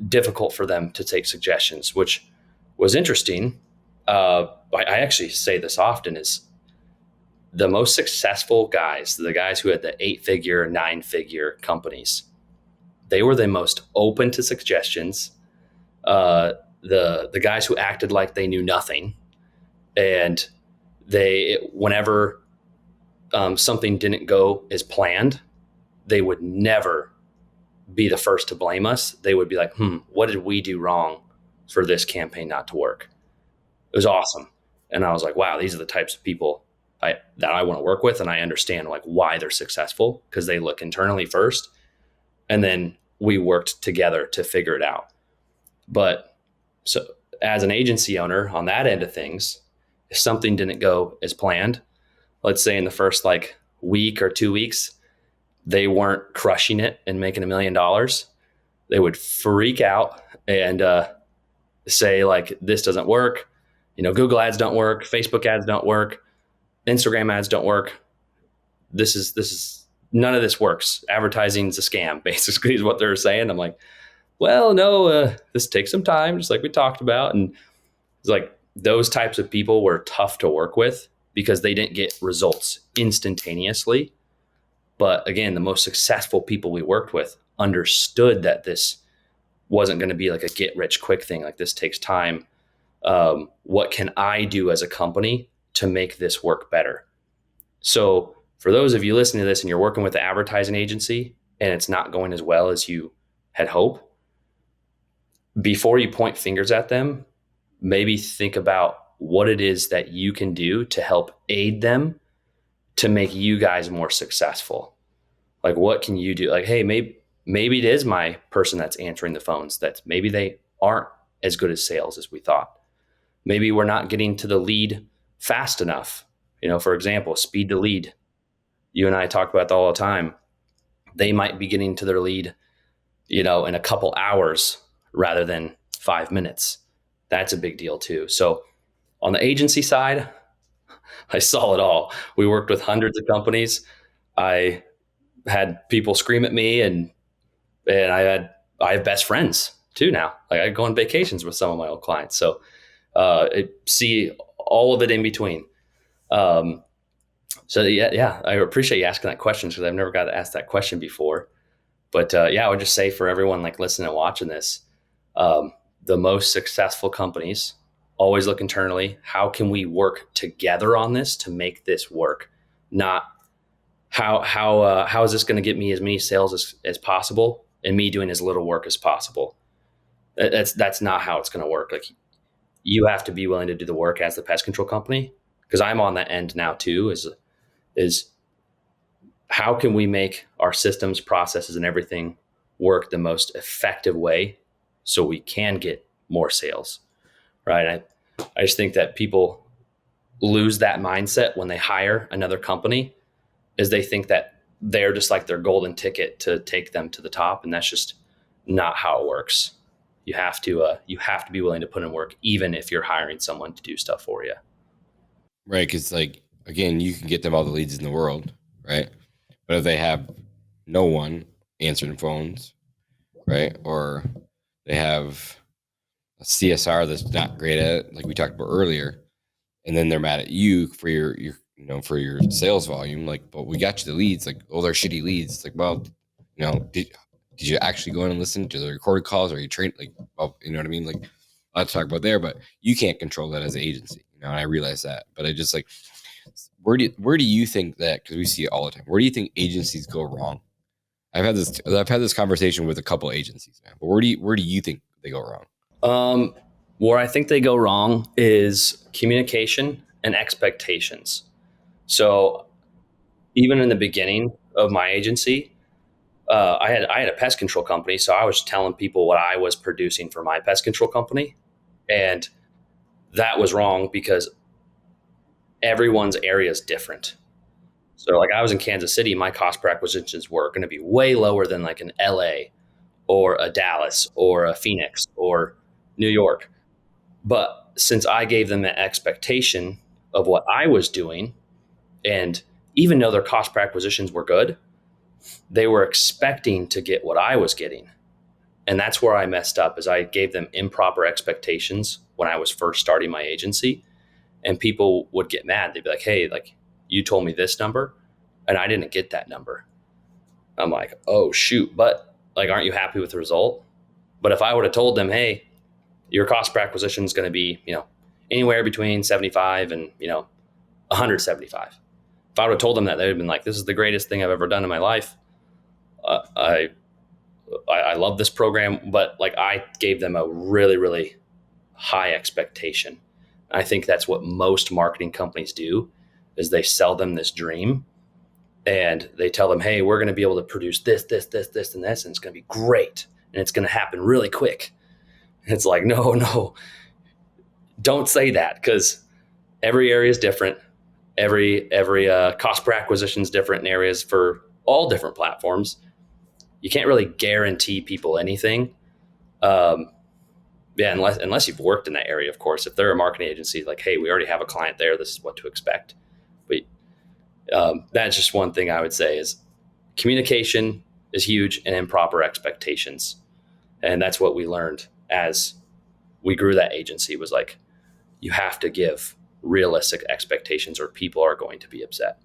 difficult for them to take suggestions, which was interesting. I actually say this often is the most successful guys, the guys who had the 8-figure, 9-figure companies, they were the most open to suggestions. The guys who acted like they knew nothing, and whenever something didn't go as planned, they would never be the first to blame us. They would be like, what did we do wrong for this campaign not to work? It was awesome. And I was like, wow, these are the types of people that I want to work with. And I understand like why they're successful, because they look internally first, and then we worked together to figure it out. But so as an agency owner on that end of things, if something didn't go as planned, let's say in the first like week or 2 weeks, they weren't crushing it and making $1 million, they would freak out and say like, this doesn't work. Google ads don't work. Facebook ads don't work. Instagram ads don't work. This is none of this works. Advertising's a scam, basically, is what they're saying. I'm like, well, no, this takes some time, just like we talked about. And it's like those types of people were tough to work with because they didn't get results instantaneously. But again, the most successful people we worked with understood that this wasn't going to be like a get rich quick thing. Like, this takes time. What can I do as a company to make this work better? So for those of you listening to this and you're working with an advertising agency and it's not going as well as you had hoped, before you point fingers at them, maybe think about what it is that you can do to help aid them to make you guys more successful. Like, what can you do? Like, hey, maybe it is my person that's answering the phones, that maybe they aren't as good at sales as we thought. Maybe we're not getting to the lead fast enough. For example, speed to lead. You and I talk about that all the time. They might be getting to their lead, in a couple hours rather than 5 minutes. That's a big deal too. So on the agency side, I saw it all. We worked with hundreds of companies. I had people scream at me, and I have best friends too now. Like, I go on vacations with some of my old clients. So I see all of it in between. So yeah, I appreciate you asking that question, because I've never got to ask that question before. But I would just say for everyone like listening and watching this, the most successful companies always look internally. How can we work together on this to make this work? Not how is this going to get me as many sales as possible and me doing as little work as possible? That's not how it's going to work. Like, you have to be willing to do the work as the pest control company, because I'm on that end now too, is how can we make our systems, processes, and everything work the most effective way so we can get more sales, right? I just think that people lose that mindset when they hire another company, is they think that they're just like their golden ticket to take them to the top. And that's just not how it works. You have to be willing to put in work, even if you're hiring someone to do stuff for you. Right. Because, like, again, you can get them all the leads in the world, right? But if they have no one answering phones, right, or they have a CSR that's not great at it, like we talked about earlier, and then they're mad at you for your for your sales volume, like, but we got you the leads, like, oh, they're shitty leads. It's like, well, did you actually go in and listen to the recorded calls? Or you trained, like, well, you know what I mean? Like, I'll talk about there, but you can't control that as an agency, and I realize that. But I just, like, where do you think that, because we see it all the time, where do you think agencies go wrong? I've had this conversation with a couple agencies now, but where do you think they go wrong? Where I think they go wrong is communication and expectations. So even in the beginning of my agency, I had a pest control company, so I was telling people what I was producing for my pest control company, and that was wrong because everyone's area is different. So like I was in Kansas City, my cost per acquisitions were going to be way lower than like an LA or a Dallas or a Phoenix or New York. But since I gave them that expectation of what I was doing, and even though their cost per acquisitions were good, they were expecting to get what I was getting. And that's where I messed up, is I gave them improper expectations when I was first starting my agency, and people would get mad. They'd be like, "Hey, like you told me this number and I didn't get that number." I'm like, "Oh shoot, but like aren't you happy with the result?" But if I would have told them, "Hey, your cost per acquisition is going to be, anywhere between 75 and, 175." If I would have told them that, they'd have been like, "This is the greatest thing I've ever done in my life. Uh, I love this program," but like I gave them a really, really high expectation. I think that's what most marketing companies do, is they sell them this dream and they tell them, "Hey, we're going to be able to produce this, this, this, this, and this, and it's going to be great. And it's going to happen really quick." And it's like, no, don't say that, because every area is different. Every cost per acquisition is different in areas for all different platforms. You can't really guarantee people anything. Yeah, unless you've worked in that area, of course. If they're a marketing agency, like, "Hey, we already have a client there. This is what to expect." But that's just one thing I would say is communication is huge, and improper expectations. And that's what we learned as we grew that agency, was like, you have to give realistic expectations or people are going to be upset.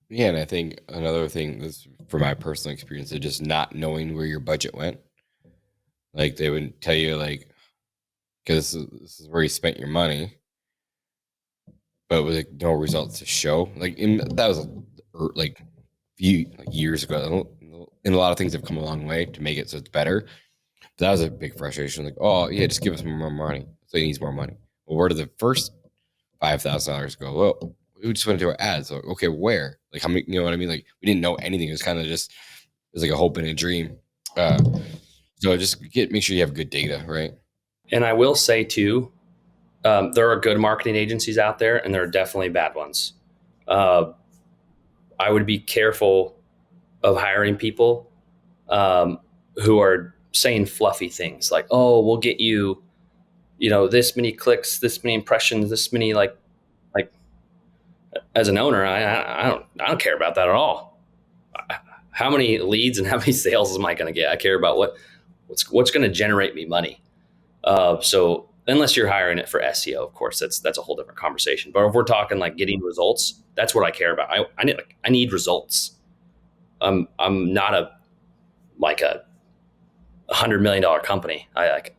Yeah, and I think another thing is, from my personal experience, is just not knowing where your budget went. Like they would tell you, like, because this is where you spent your money, but with like no results to show. Like that was like few years ago, and a lot of things have come a long way to make it so it's better. But that was a big frustration. Like, oh yeah, just give us more money. So he needs more money. Well, where did the first $5,000 go? Well, we just went into our ads. So, okay, where? Like, how many? You know what I mean? Like, we didn't know anything. It was kind of just, it was like a hope and a dream. So just make sure you have good data, right? And I will say too, there are good marketing agencies out there, and there are definitely bad ones. I would be careful of hiring people who are saying fluffy things like, "Oh, we'll get you, this many clicks, this many impressions, this many like." As an owner, I don't care about that at all. How many leads and how many sales am I going to get? I care about what's going to generate me money. So unless you're hiring it for SEO, of course, that's a whole different conversation. But if we're talking like getting results, that's what I care about. I need results. I'm not a $100 million company. I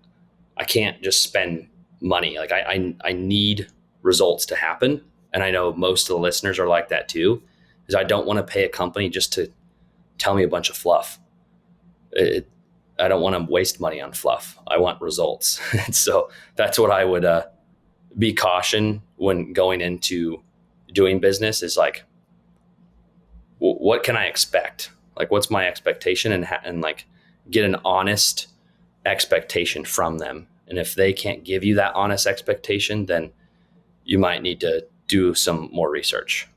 can't just spend money. Like I need results to happen. And I know most of the listeners are like that too, is I don't want to pay a company just to tell me a bunch of fluff. I don't want to waste money on fluff. I want results. And so that's what I would be caution when going into doing business, is like, what can I expect? Like, what's my expectation, and like get an honest expectation from them. And if they can't give you that honest expectation, then you might need to do some more research.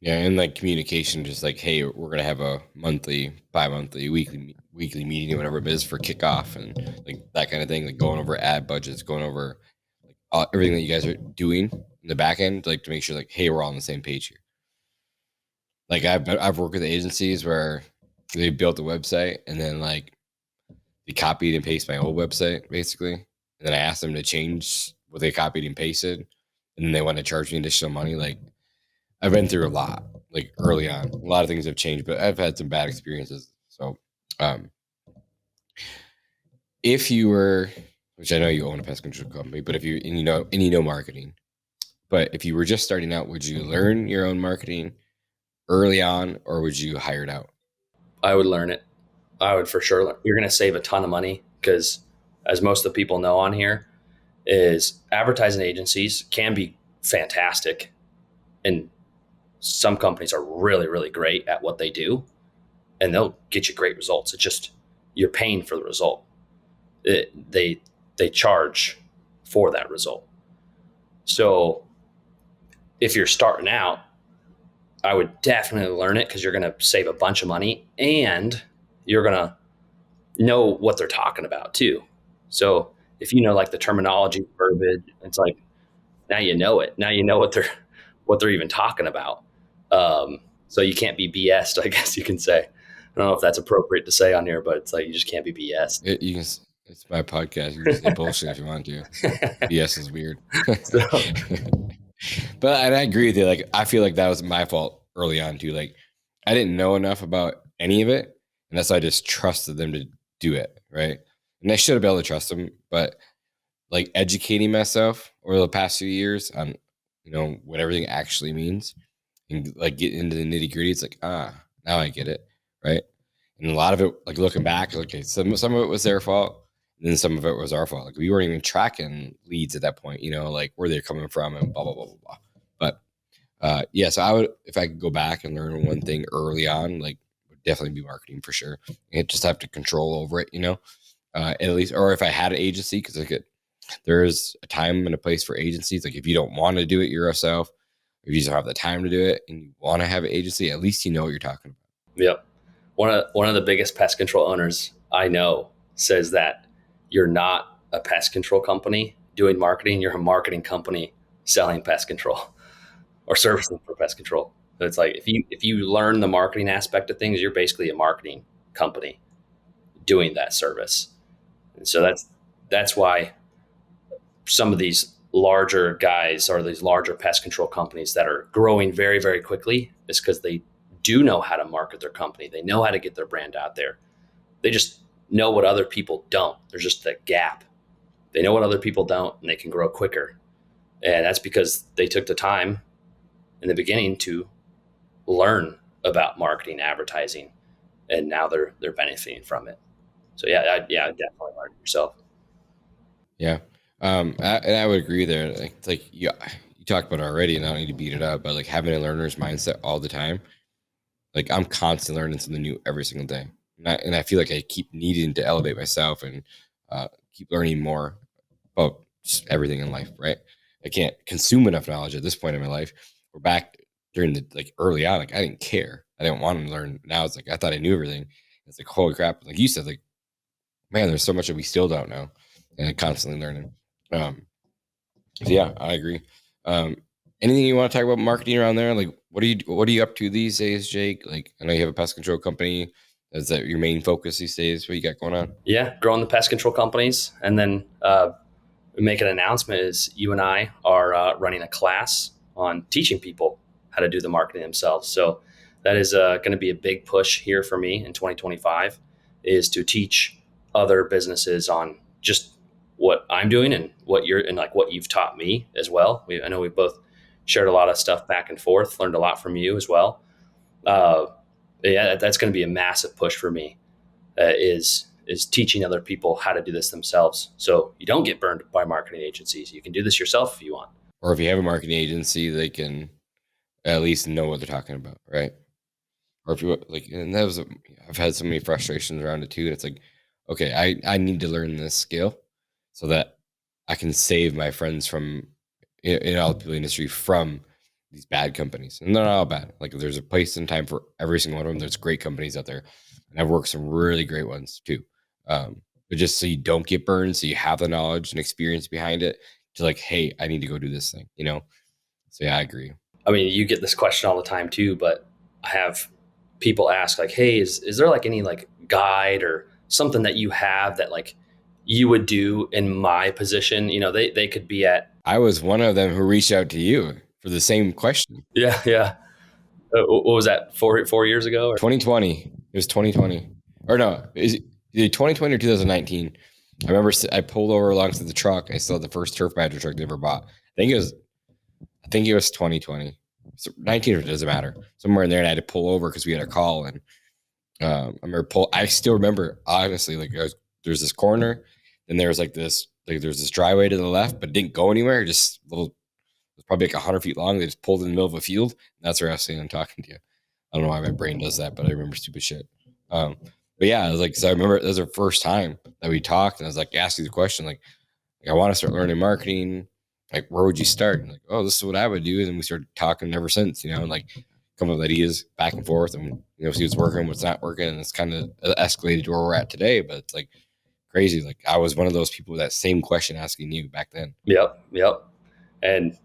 Yeah, and like communication, just like, hey, we're gonna have a monthly, bi-monthly, weekly meeting or whatever it is for kickoff, and like that kind of thing. Like going over ad budgets, going over like everything that you guys are doing in the back end, like to make sure like, hey, we're all on the same page here. Like I've worked with agencies where they built a website and then like they copied and pasted my old website basically, and then I asked them to change what they copied and pasted, and then they want to charge me additional money. Like I've been through a lot, like early on. A lot of things have changed, but I've had some bad experiences. So, if you were, which I know you own a pest control company, but if you and you know marketing, But if you were just starting out, would you learn your own marketing early on, or would you hire it out? I would learn it. I would for sure learn. You're going to save a ton of money because, as most of the people know on here, is advertising agencies can be fantastic, and some companies are really, really great at what they do, and they'll get you great results. It's just you're paying for the result. They charge for that result. So if you're starting out, I would definitely learn it because you're going to save a bunch of money and you're going to know what they're talking about too. So if you know like the terminology, verbiage, it's like now you know it. Now you know what they're even talking about. So you can't be BS'd, I guess you can say. I don't know if that's appropriate to say on here, but it's like you just can't be BS'd. It's my podcast. You can say bullshit if you want to. BS is weird. So, But and I agree with you. Like I feel like that was my fault early on too. Like I didn't know enough about any of it, and that's why I just trusted them to do it, right? And I should have been able to trust them, but like educating myself over the past few years on what everything actually means and like get into the nitty gritty. It's like now I get it, right? And a lot of it, like looking back, okay, some of it was their fault. And then some of it was our fault. Like we weren't even tracking leads at that point, like where they're coming from and blah, blah, blah, blah, blah. But yeah, so I would, if I could go back and learn one thing early on, like would definitely be marketing for sure. And just have to control over it, at least, or if I had an agency, because there's a time and a place for agencies. Like if you don't want to do it yourself, if you don't have the time to do it and you want to have an agency, at least you know what you're talking about. yep. One of the biggest pest control owners I know says that you're not a pest control company doing marketing. You're a marketing company selling pest control or servicing for pest control. So it's like if you learn the marketing aspect of things, you're basically a marketing company doing that service. And so that's why some of these larger guys or these larger pest control companies that are growing very, very quickly is because they do know how to market their company. They know how to get their brand out there. They just know what other people don't. There's just a gap. They know what other people don't, and they can grow quicker. And that's because they took the time in the beginning to learn about marketing, advertising, and now they're benefiting from it. So yeah, definitely learn it yourself. Yeah. I would agree there. Like you talked about it already, and I don't need to beat it up, but like having a learner's mindset all the time. Like I'm constantly learning something new every single day. And I feel like I keep needing to elevate myself and keep learning more about just everything in life, right? I can't consume enough knowledge at this point in my life. We're back during the like early on, like I didn't care. I didn't want to learn. Now it's like I thought I knew everything. It's like holy crap. Like you said, like man, there's so much that we still don't know. And I'm constantly learning. So yeah, I agree. Anything you want to talk about marketing around there? Like what are you up to these days, Jake? Like I know you have a pest control company. Is that your main focus these days? What you got going on? Yeah, growing the pest control companies, and then make an announcement is you and I are running a class on teaching people how to do the marketing themselves. So that is going to be a big push here for me in 2025 is to teach other businesses on just what I'm doing and what you've taught me as well. I know we both shared a lot of stuff back and forth, learned a lot from you as well. Yeah, that's going to be a massive push for me. Is teaching other people how to do this themselves, so you don't get burned by marketing agencies. You can do this yourself if you want. Or if you have a marketing agency, they can at least know what they're talking about, right? Or if you like, and I've had so many frustrations around it too. And it's like, okay, I need to learn this skill so that I can save my friends from in all the industry from these bad companies. And they're not all bad. Like there's a place and time for every single one of them. There's great companies out there. And I've worked some really great ones too. But just so you don't get burned, so you have the knowledge and experience behind it to like, hey, I need to go do this thing, So yeah, I agree. I mean, you get this question all the time too, but I have people ask like, hey, is there like any like guide or something that you have that like you would do in my position? They could be at. I was one of them who reached out to you for the same question. Yeah. What was that, 4 years ago? Or? 2020. It was 2020. Or no, is it 2020 or 2019? I remember I pulled over alongside the truck. I still had the first turf badger truck they ever bought. I I think it was 2020. So 19, it doesn't matter. Somewhere in there, and I had to pull over because we had a call. And I still remember, honestly, like there's this corner, and there's there's this driveway to the left, but it didn't go anywhere. Just little, it was probably like 100 feet long. They just pulled in the middle of a field. And that's where I was sitting and talking to you. I don't know why my brain does that, but I remember stupid shit. But yeah, I was like, so I remember it was our first time that we talked, and I was like, asking the question, like I want to start learning marketing. Like, where would you start? And like, oh, this is what I would do. And then we started talking ever since, and like come up with ideas back and forth, and see what's working, what's not working, and it's kind of escalated to where we're at today. But it's like crazy. Like I was one of those people with that same question asking you back then. Yep. And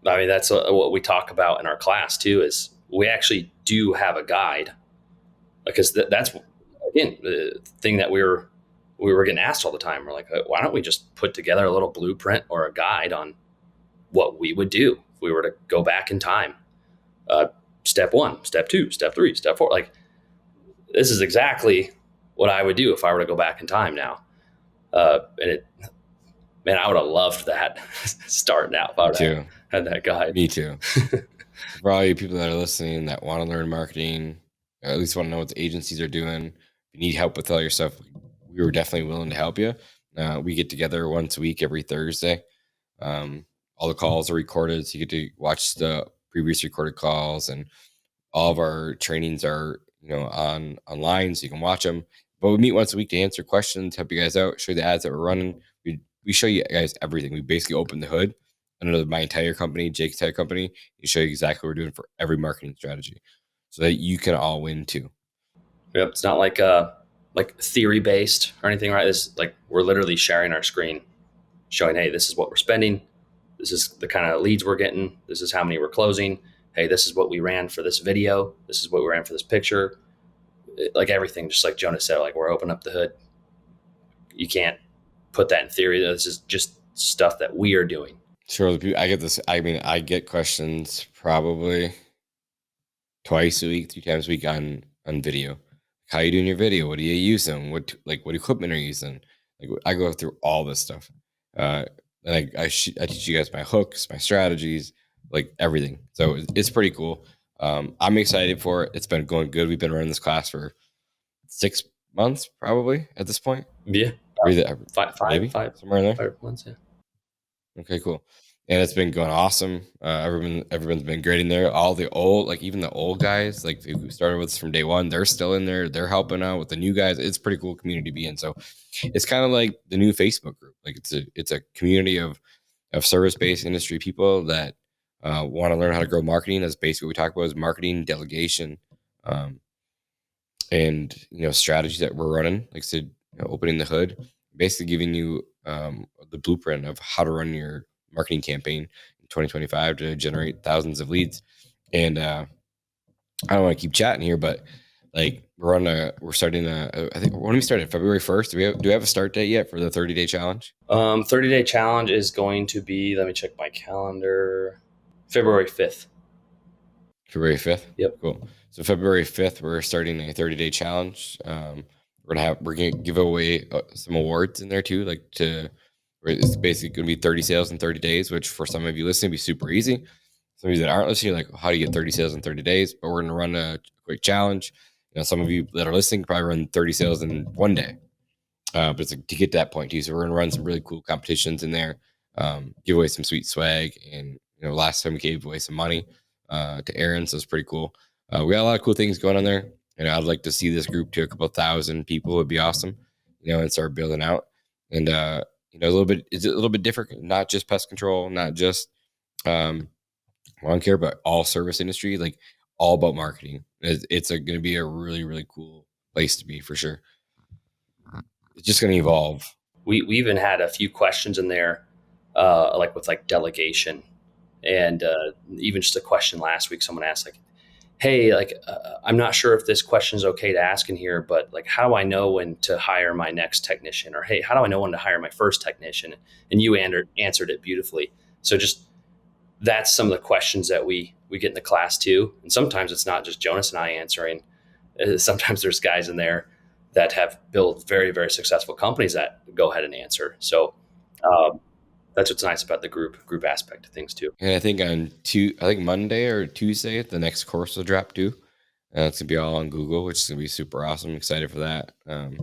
I mean, that's what we talk about in our class too, is we actually do have a guide, because that's, again, the thing that we were getting asked all the time. We're like, why don't we just put together a little blueprint or a guide on what we would do if we were to go back in time? Step 1, step 2, step 3, step 4. Like, this is exactly what I would do if I were to go back in time now. Man, I would have loved that starting out. If I would have had that guide. Me too. For all you people that are listening that want to learn marketing, or at least want to know what the agencies are doing, if you need help with all your stuff, we were definitely willing to help you. We get together once a week, every Thursday. All the calls are recorded, so you get to watch the previous recorded calls, and all of our trainings are online, so you can watch them. But we meet once a week to answer questions, help you guys out, show you the ads that we're running. We show you guys everything. We basically open the hood under my entire company, Jake's entire company. We show you exactly what we're doing for every marketing strategy, so that you can all win too. Yep, it's not like theory based or anything, right? It's like we're literally sharing our screen, showing, hey, this is what we're spending. This is the kind of leads we're getting. This is how many we're closing. Hey, this is what we ran for this video. This is what we ran for this picture. Like everything, just like Jonas said, like we're opening up the hood. You can't put that in theory. This is just stuff that we are doing. Sure. I get this. I mean, I get questions probably twice a week, 3 times a week on video. How are you doing your video? What are you using? What equipment are you using? Like I go through all this stuff. And I teach you guys my hooks, my strategies, like everything. So it's pretty cool. I'm excited for it. It's been going good. We've been running this class for 6 months, probably at this point. Yeah. Five, somewhere in there. 5 months, yeah. Okay, cool. And it's been going awesome. Everyone's been great in there. All the old, like even the old guys, like who started with us from day one, they're still in there. They're helping out with the new guys. It's a pretty cool community to be in. So it's kind of like the new Facebook group. Like it's a community of service-based industry people that want to learn how to grow marketing. That's basically what we talk about, is marketing, delegation, and strategies that we're running. Like I said, opening the hood, basically giving you the blueprint of how to run your marketing campaign in 2025 to generate thousands of leads. And I don't want to keep chatting here, but like we're starting I think when we started February 1st. Do we have a start date yet for the 30-day challenge? 30-day challenge is going to be, let me check my calendar, February 5th. February 5th? Yep. Cool. So February 5th, we're starting a 30-day challenge. We're gonna give away some awards in there too, it's basically going to be 30 sales in 30 days, which for some of you listening, be super easy. Some of you that aren't listening, like, how do you get 30 sales in 30 days? But we're going to run a quick challenge. Some of you that are listening probably run 30 sales in 1 day. But it's to get to that point too. So we're going to run some really cool competitions in there, give away some sweet swag. And, last time we gave away some money to Aaron. So it's pretty cool. We got a lot of cool things going on there. I'd like to see this group to a couple thousand people. Would be awesome, and start building out. And, it's a little bit different, not just pest control, not just lawn care, but all service industry, like all about marketing. It's going to be a really, really cool place to be for sure. It's just going to evolve. We even had a few questions in there, with delegation, and even just a question last week. Someone asked hey, I'm not sure if this question is okay to ask in here, but how do I know when to hire my next technician? Or, hey, how do I know when to hire my first technician? And you answered it beautifully. So just, that's some of the questions that we get in the class too. And sometimes it's not just Jonas and I answering. Sometimes there's guys in there that have built very, very successful companies that go ahead and answer. So that's what's nice about the group aspect of things too. And I think Monday or Tuesday, the next course will drop too. It's gonna be all on Google, which is gonna be super awesome. Excited for that. Got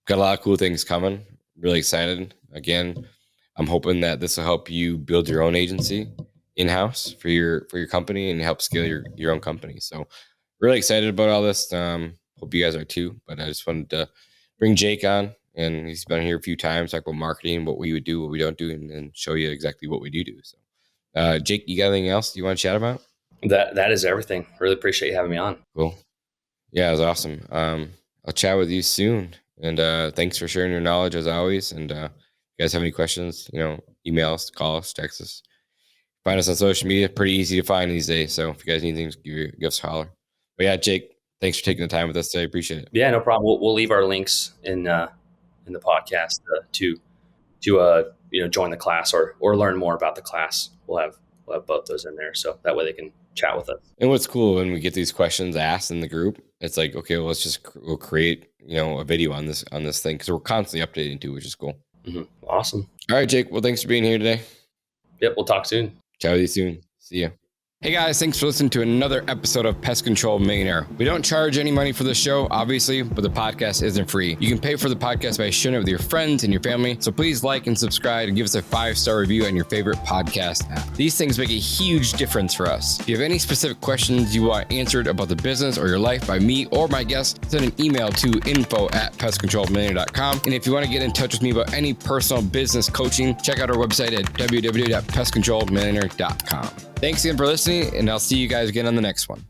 a lot of cool things coming. Really excited. Again, I'm hoping that this will help you build your own agency in-house for your company and help scale your own company. So really excited about all this. Hope you guys are too. But I just wanted to bring Jake on, and he's been here a few times, talk about marketing, what we would do, what we don't do, and show you exactly what we do. So Jake, you got anything else you want to chat about? That is everything. Really appreciate you having me on. Cool. Yeah, it was awesome. I'll chat with you soon. And thanks for sharing your knowledge as always. And if you guys have any questions, email us, call us, text us. Find us on social media. Pretty easy to find these days. So if you guys need things, give us a holler. But yeah, Jake, thanks for taking the time with us today. Appreciate it. Yeah, no problem. We'll leave our links in the podcast to join the class or learn more about the class. We'll have both those in there, so that way they can chat with us. And what's cool when we get these questions asked in the group, it's like, okay, well, we'll create a video on this thing because we're constantly updating too, which is cool. Mm-hmm. Awesome. All right, Jake. Well, thanks for being here today. Yep, we'll talk soon. Chat with you soon. See ya. Hey guys, thanks for listening to another episode of Pest Control Millionaire. We don't charge any money for the show, obviously, but the podcast isn't free. You can pay for the podcast by sharing it with your friends and your family. So please like and subscribe and give us a 5-star review on your favorite podcast app. These things make a huge difference for us. If you have any specific questions you want answered about the business or your life by me or my guests, send an email to info@pestcontrolmillionaire.com. And if you want to get in touch with me about any personal business coaching, check out our website at www.pestcontrolmillionaire.com. Thanks again for listening, and I'll see you guys again on the next one.